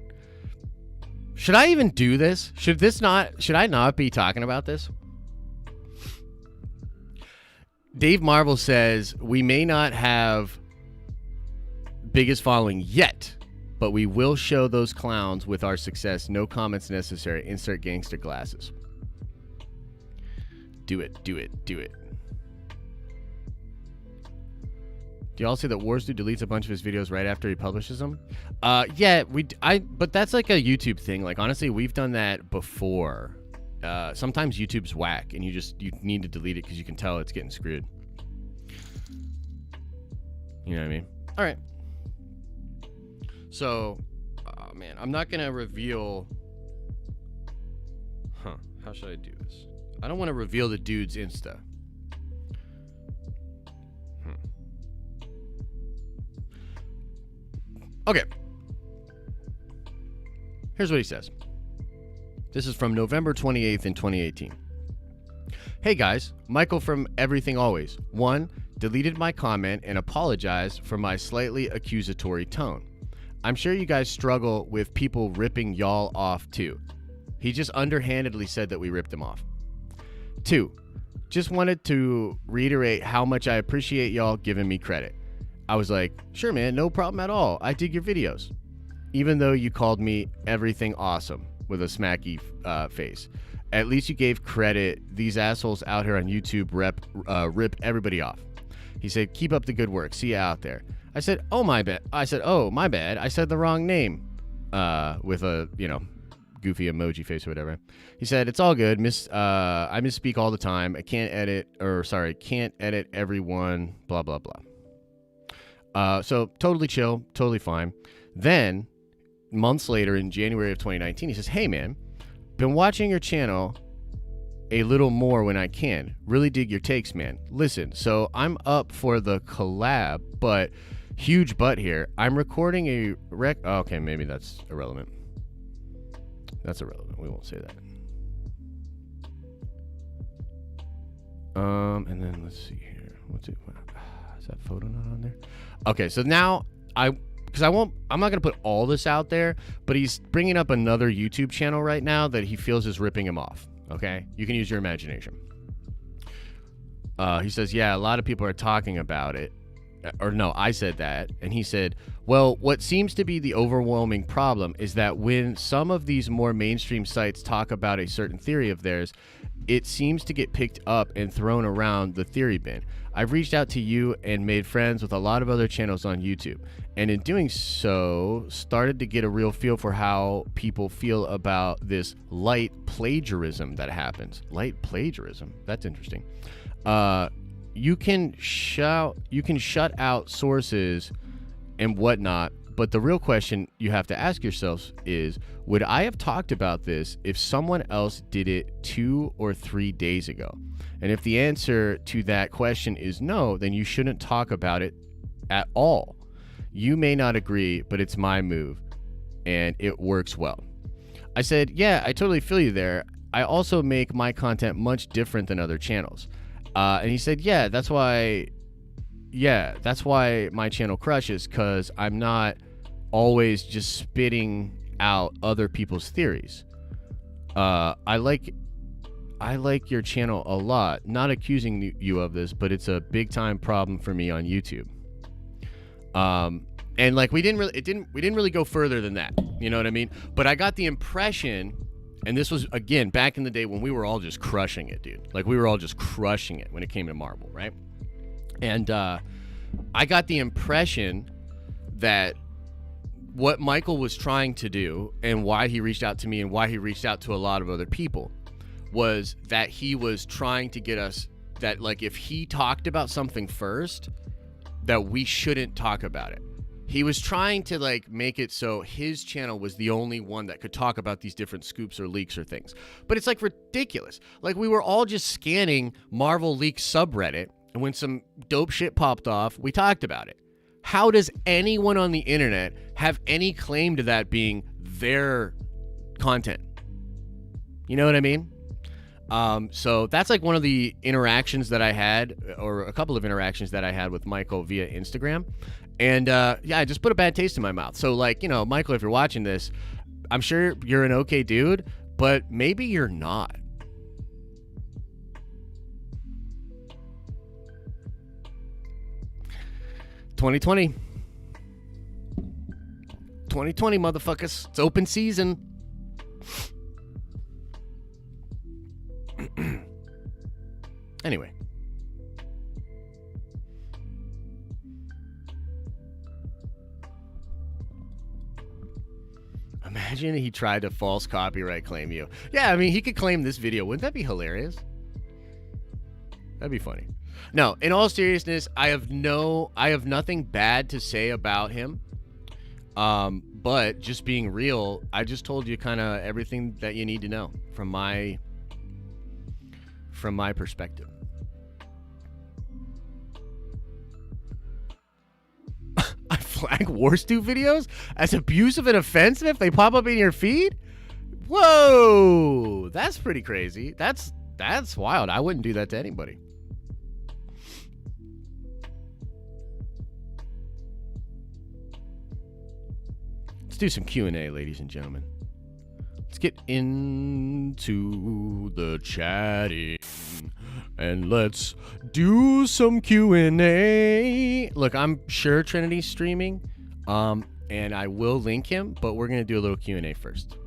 Should I even do this? Should I not be talking about this? Dave Marvel says, we may not have biggest following yet, but we will show those clowns with our success. No comments necessary. Insert gangster glasses. Do it. Do you all see that Wars Dude deletes a bunch of his videos right after he publishes them? Yeah, but that's like a YouTube thing. Like, honestly, we've done that before. Sometimes YouTube's whack and you need to delete it because you can tell it's getting screwed. You know what I mean? All right. So, man, I'm not gonna reveal. How should I do this? I don't want to reveal the dude's Insta. Okay. Here's what he says. This is from November 28th in 2018. Hey guys, Michael from Everything Always. 1, deleted my comment and apologized for my slightly accusatory tone. I'm sure you guys struggle with people ripping y'all off too. He just underhandedly said that we ripped him off. 2, just wanted to reiterate how much I appreciate y'all giving me credit. I was like, sure man, no problem at all. I dig your videos. Even though you called me everything awesome with a smacky face. At least you gave credit. These assholes out here on YouTube rip everybody off. He said, keep up the good work. See you out there. I said, oh my bad. I said the wrong name. With a, goofy emoji face or whatever. He said, it's all good. I misspeak all the time. Can't edit everyone, blah, blah, blah. So totally chill, totally fine. Then, months later in January of 2019, he says, hey man, been watching your channel a little more when I can. Really dig your takes, man. Listen, so I'm up for the collab, but huge but here. I'm recording a okay, maybe that's irrelevant. That's irrelevant. We won't say that. And then let's see here. What's it? Is that photo not on there? Okay, so now I'm not going to put all this out there, but he's bringing up another YouTube channel right now that he feels is ripping him off. Okay? You can use your imagination. He says, yeah, a lot of people are talking about it. Or no, I said that. And he said, well, what seems to be the overwhelming problem is that when some of these more mainstream sites talk about a certain theory of theirs, it seems to get picked up and thrown around the theory bin. I've reached out to you and made friends with a lot of other channels on YouTube. And in doing so, started to get a real feel for how people feel about this light plagiarism that happens. Light plagiarism? That's interesting. You can shut out sources and whatnot, but the real question you have to ask yourself is, would I have talked about this if someone else did it 2 or 3 days ago? And if the answer to that question is no, then you shouldn't talk about it at all. You may not agree, but it's my move, and it works well. I said, yeah, I totally feel you there. I also make my content much different than other channels. And he said, that's why my channel crushes, because I'm not always just spitting out other people's theories. I like your channel a lot. Not accusing you of this, but it's a big time problem for me on YouTube. And like we didn't really go further than that. You know what I mean? But I got the impression. And this was, again, back in the day when we were all just crushing it, dude. Like, we were all just crushing it when it came to Marvel, right? And I got the impression that what Michael was trying to do and why he reached out to me and why he reached out to a lot of other people was that he was trying to get us that, like, if he talked about something first, that we shouldn't talk about it. He was trying to like make it so his channel was the only one that could talk about these different scoops or leaks or things. But it's like ridiculous. Like we were all just scanning Marvel leaks subreddit, and when some dope shit popped off, we talked about it. How does anyone on the internet have any claim to that being their content? You know what I mean? So that's like one of the interactions that I had, or a couple of interactions that I had with Michael via Instagram. And I just put a bad taste in my mouth. So like, Michael, if you're watching this, I'm sure you're an okay dude, but maybe you're not. "2020, motherfuckers. It's open season." Anyway. Imagine he tried to false copyright claim you. Yeah, I mean, he could claim this video. Wouldn't that be hilarious? That'd be funny. No, in all seriousness, I have nothing bad to say about him. But just being real, I just told you kind of everything that you need to know from my perspective. I flag War2 videos as abusive and offensive if they pop up in your feed? Whoa, that's pretty crazy. That's wild. I wouldn't do that to anybody. Let's do some Q&A, ladies and gentlemen. Let's get into the chatting and let's do some Q&A. Look, I'm sure Trinity's streaming, and I will link him, but we're gonna do a little Q&A first.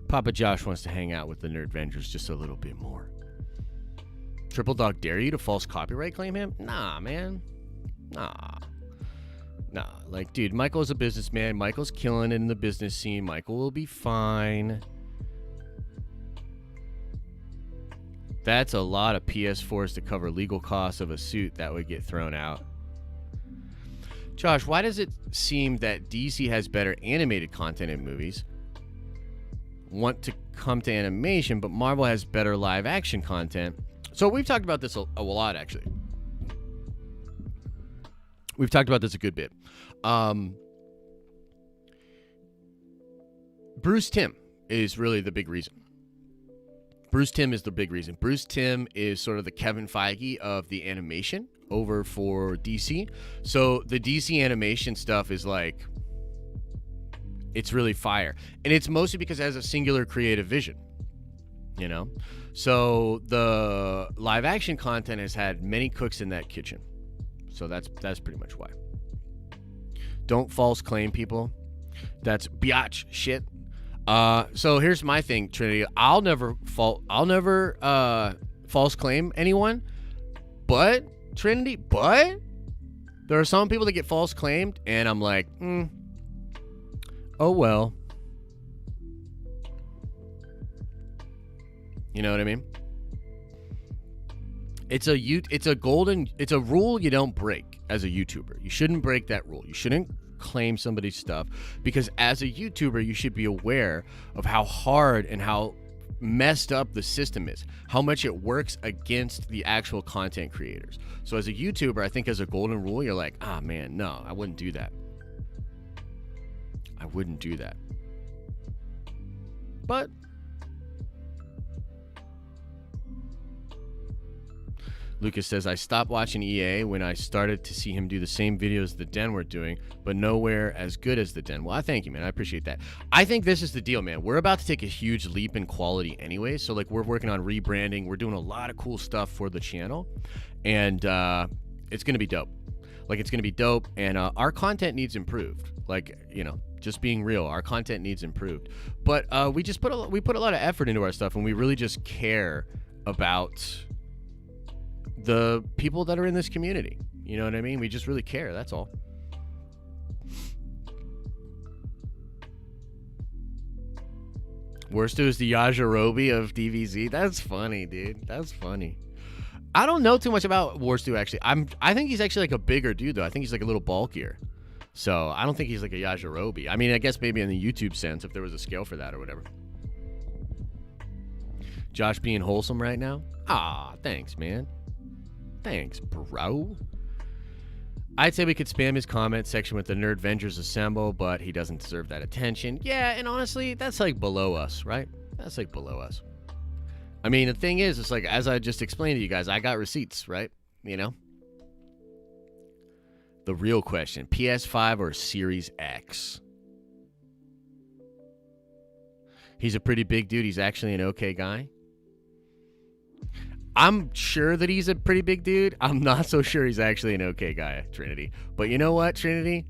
Papa Josh wants to hang out with the Nerdvengers just a little bit more. Triple Dog dare you to false copyright claim him? Nah, man. Nah. Like, dude, Michael's a businessman. Michael's killing it in the business scene. Michael will be fine. That's a lot of PS4s to cover legal costs of a suit that would get thrown out. Josh, why does it seem that DC has better animated content in movies? Want to come to animation, but Marvel has better live action content. So we've talked about this a lot, actually. We've talked about this a good bit. Bruce Timm is really the big reason. Bruce Timm is the big reason. Bruce Timm is sort of the Kevin Feige of the animation over for DC. So the DC animation stuff is like, it's really fire. And it's mostly because it has a singular creative vision, you know? So the live action content has had many cooks in that kitchen. So that's pretty much why. Don't false claim people. That's biatch shit. So here's my thing, Trinity. I'll never false claim anyone, but Trinity, there are some people that get false claimed, and I'm like, oh well. You know what I mean? It's a rule you don't break as a YouTuber. You shouldn't break that rule. You shouldn't claim somebody's stuff, because as a YouTuber, you should be aware of how hard and how messed up the system is, how much it works against the actual content creators. So as a YouTuber, I think as a golden rule, you're like, ah, man, no, I wouldn't do that. I wouldn't do that. But Lucas says, I stopped watching EA when I started to see him do the same videos the Den were doing, but nowhere as good as the Den. Well, I thank you, man. I appreciate that. I think this is the deal, man. We're about to take a huge leap in quality anyway. So, like, we're working on rebranding. We're doing a lot of cool stuff for the channel. And it's going to be dope. Like, it's going to be dope. And our content needs improved. Like, you know, just being real, our content needs improved. But we put a lot of effort into our stuff, and we really just care about the people that are in this community. You know what I mean? We just really care. That's all. Worst is the Yajirobe of DVZ. That's funny, dude. That's funny. I don't know too much about Warstu, actually. I think he's actually like a bigger dude, though. I think he's like a little bulkier. So I don't think he's like a Yajirobe. I mean, I guess maybe in the YouTube sense, if there was a scale for that or whatever. Josh being wholesome right now? Ah, thanks, man. Thanks, bro. I'd say we could spam his comment section with the Nerdvengers Assemble, but he doesn't deserve that attention. Yeah, and honestly, that's like below us, right? That's like below us. I mean, the thing is, it's like, as I just explained to you guys, I got receipts, right? You know? The real question, PS5 or Series X? He's a pretty big dude. He's actually an okay guy. I'm sure that he's a pretty big dude. I'm not so sure he's actually an okay guy, Trinity. But you know what, Trinity?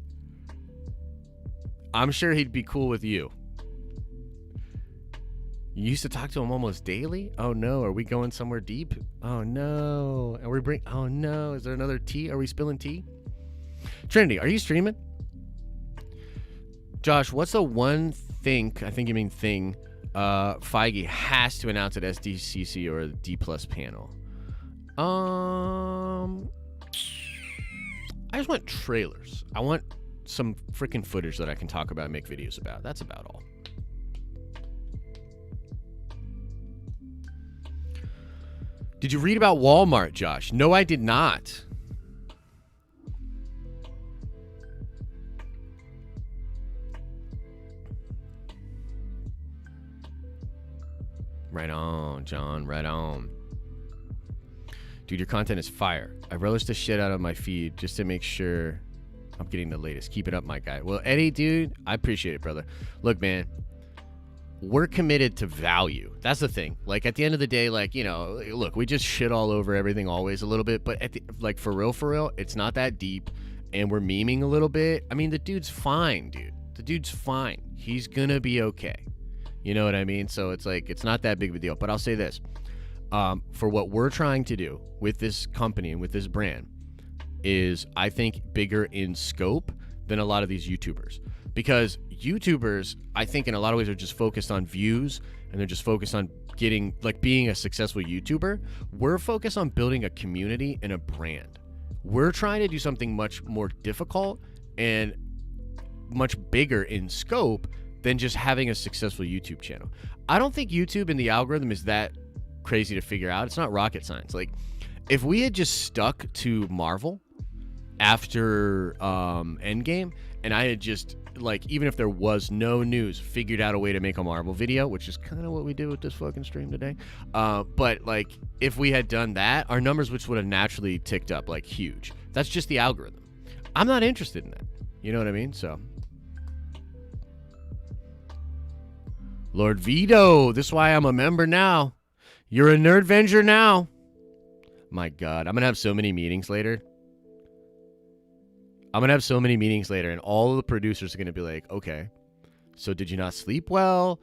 I'm sure he'd be cool with you. You used to talk to him almost daily? Oh no, are we going somewhere deep? Oh no. Oh no, is there another tea? Are we spilling tea? Trinity, are you streaming? Josh, what's the one thing, I think you mean thing, Feige has to announce at SDCC or a D+ panel? I just want trailers. I want some freaking footage that I can talk about and make videos about. That's about all. Did you read about Walmart, Josh? No, I did not. Right on, John. Right on. Dude, your content is fire. I relish the shit out of my feed just to make sure I'm getting the latest. Keep it up, my guy. Well, Eddie, dude, I appreciate it, brother. Look, man, we're committed to value. That's the thing. Like, at the end of the day, like, you know, look, we just shit all over everything always a little bit, but at the, like, for real, it's not that deep, and we're memeing a little bit. I mean, the dude's fine, dude. The dude's fine. He's gonna be okay. You know what I mean? So it's like, it's not that big of a deal. But I'll say this. For what we're trying to do with this company and with this brand is, I think, bigger in scope than a lot of these YouTubers. Because YouTubers, I think, in a lot of ways are just focused on views, and they're just focused on getting, like, being a successful YouTuber. We're focused on building a community and a brand. We're trying to do something much more difficult and much bigger in scope than just having a successful YouTube channel. I don't think YouTube and the algorithm is that crazy to figure out. It's not rocket science. Like, if we had just stuck to Marvel after Endgame, and I had just, like, even if there was no news, figured out a way to make a Marvel video, which is kind of what we did with this fucking stream today. But, like, if we had done that, our numbers which would have naturally ticked up, like, huge. That's just the algorithm. I'm not interested in that. You know what I mean? So, Lord Vito, this is why I'm a member now. You're a Nerdvenger now. My God, I'm going to have so many meetings later. And all of the producers are going to be like, okay, so did you not sleep well?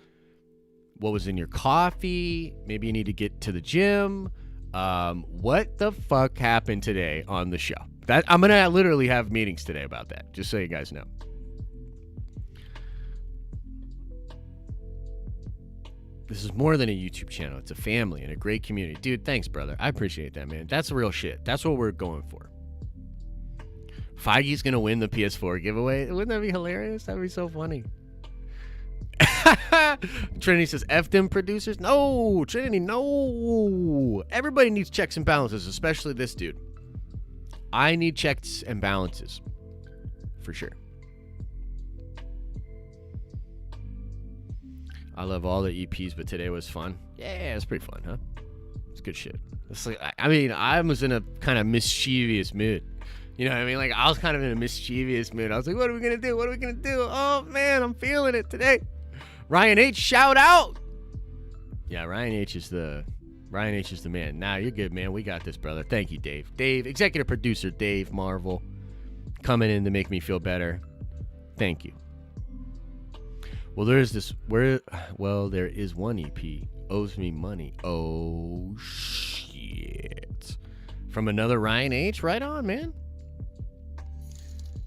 What was in your coffee? Maybe you need to get to the gym. What the fuck happened today on the show? That I'm going to literally have meetings today about that, just so you guys know. This is more than a YouTube channel. It's a family and a great community. Dude, thanks, brother. I appreciate that, man. That's the real shit. That's what we're going for. Feige's going to win the PS4 giveaway. Wouldn't that be hilarious? That'd be so funny. Trinity says, F them producers. No, Trinity, no. Everybody needs checks and balances, especially this dude. I need checks and balances. For sure. I love all the EPs, but today was fun. Yeah, it's pretty fun, huh? It's good shit. It's like, I mean, I was in a kind of mischievous mood. You know what I mean? Like, I was kind of in a mischievous mood. I was like, what are we going to do? What are we going to do? Oh, man, I'm feeling it today. Ryan H, shout out. Yeah, Ryan H is the man. Nah, you're good, man. We got this, brother. Thank you, Dave. Dave, executive producer Dave Marvel, coming in to make me feel better. Thank you. Well, there is one EP owes me money. Oh, shit. From another Ryan H? Right on, man.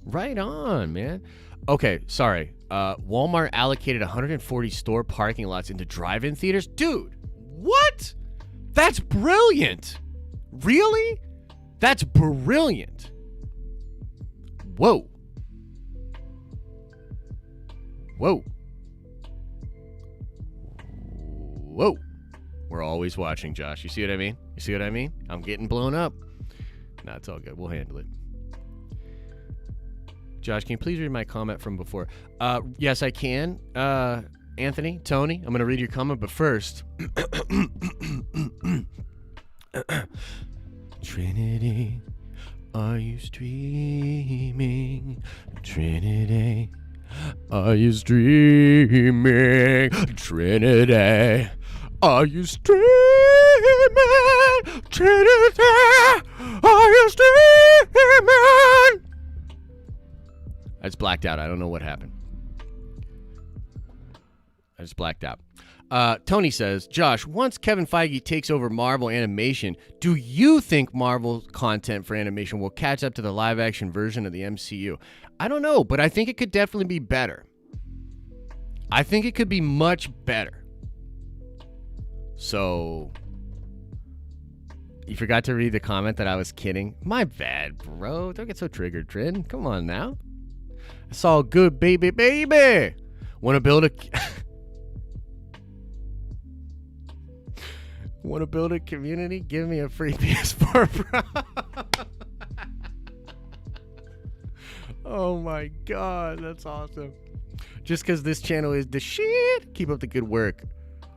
Right on, man. Okay, sorry. Walmart allocated 140 store parking lots into drive-in theaters. Dude, what? That's brilliant. Really? That's brilliant. Whoa. Whoa. Whoa. We're always watching, Josh. You see what I mean? You see what I mean? I'm getting blown up. Nah, it's all good. We'll handle it. Josh, can you please read my comment from before? Yes, I can. Anthony, Tony, I'm going to read your comment, but first. Trinity, are you streaming? Trinity, are you streaming? Trinity, are you streaming? Trinity, are you streaming? I just blacked out. I don't know what happened. I just blacked out. Tony says, Josh, once Kevin Feige takes over Marvel animation, do you think Marvel content for animation will catch up to the live-action version of the MCU? I don't know, but I think it could definitely be better. I think it could be much better. So, you forgot to read the comment that I was kidding? My bad, bro. Don't get so triggered, Trin. Come on now. It's all good, baby, baby. Want to build a... Want to build a community? Give me a free PS4 Pro. Oh my god, that's awesome. Just because this channel is the shit, keep up the good work.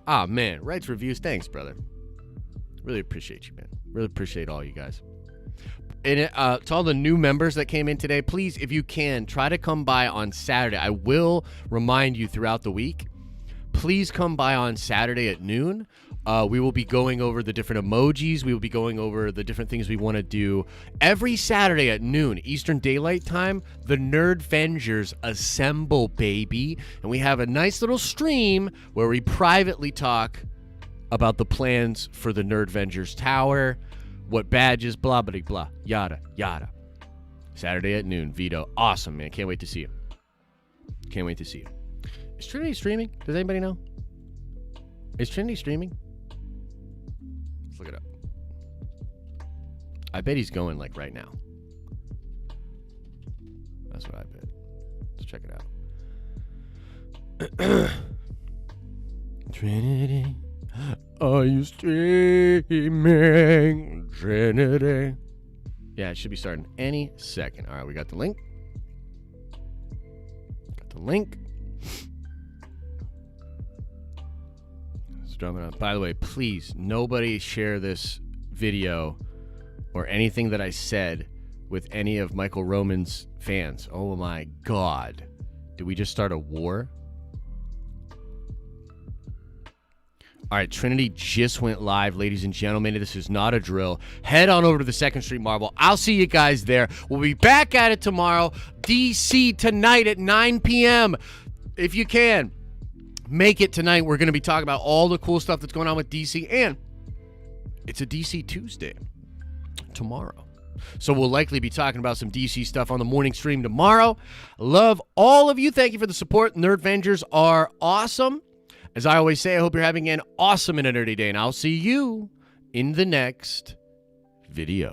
Ah, man, writes reviews. Thanks, brother. Really appreciate you, man. Really appreciate all you guys. And to all the new members that came in today, please, if you can, try to come by on Saturday. I will remind you throughout the week. Please come by on Saturday at noon. We will be going over the different emojis. We will be going over the different things we want to do. Every Saturday at noon, Eastern Daylight Time, the Nerdvengers assemble, baby. And we have a nice little stream where we privately talk about the plans for the Nerdvengers Tower, what badges, blah, blah, blah, yada, yada. Saturday at noon, Vito. Awesome, man. Can't wait to see you. Can't wait to see you. Is Trinity streaming? Does anybody know? Is Trinity streaming? Let's look it up. I bet he's going like right now. That's what I bet. Let's check it out. Trinity, are you streaming? Trinity. Yeah, it should be starting any second. All right, we got the link. Got the link. By the way, please, nobody share this video or anything that I said with any of Michael Roman's fans. Oh my God. Did we just start a war? All right, Trinity just went live, ladies and gentlemen. This is not a drill. Head on over to the 2nd Street Marvel. I'll see you guys there. We'll be back at it tomorrow. DC tonight at 9 p.m. If you can. Make it tonight. We're going to be talking about all the cool stuff that's going on with DC, and it's a DC Tuesday tomorrow. So we'll likely be talking about some DC stuff on the morning stream tomorrow. Love all of you. Thank you for the support. Nerdvengers are awesome. As I always say, I hope you're having an awesome and a nerdy day, and I'll see you in the next video.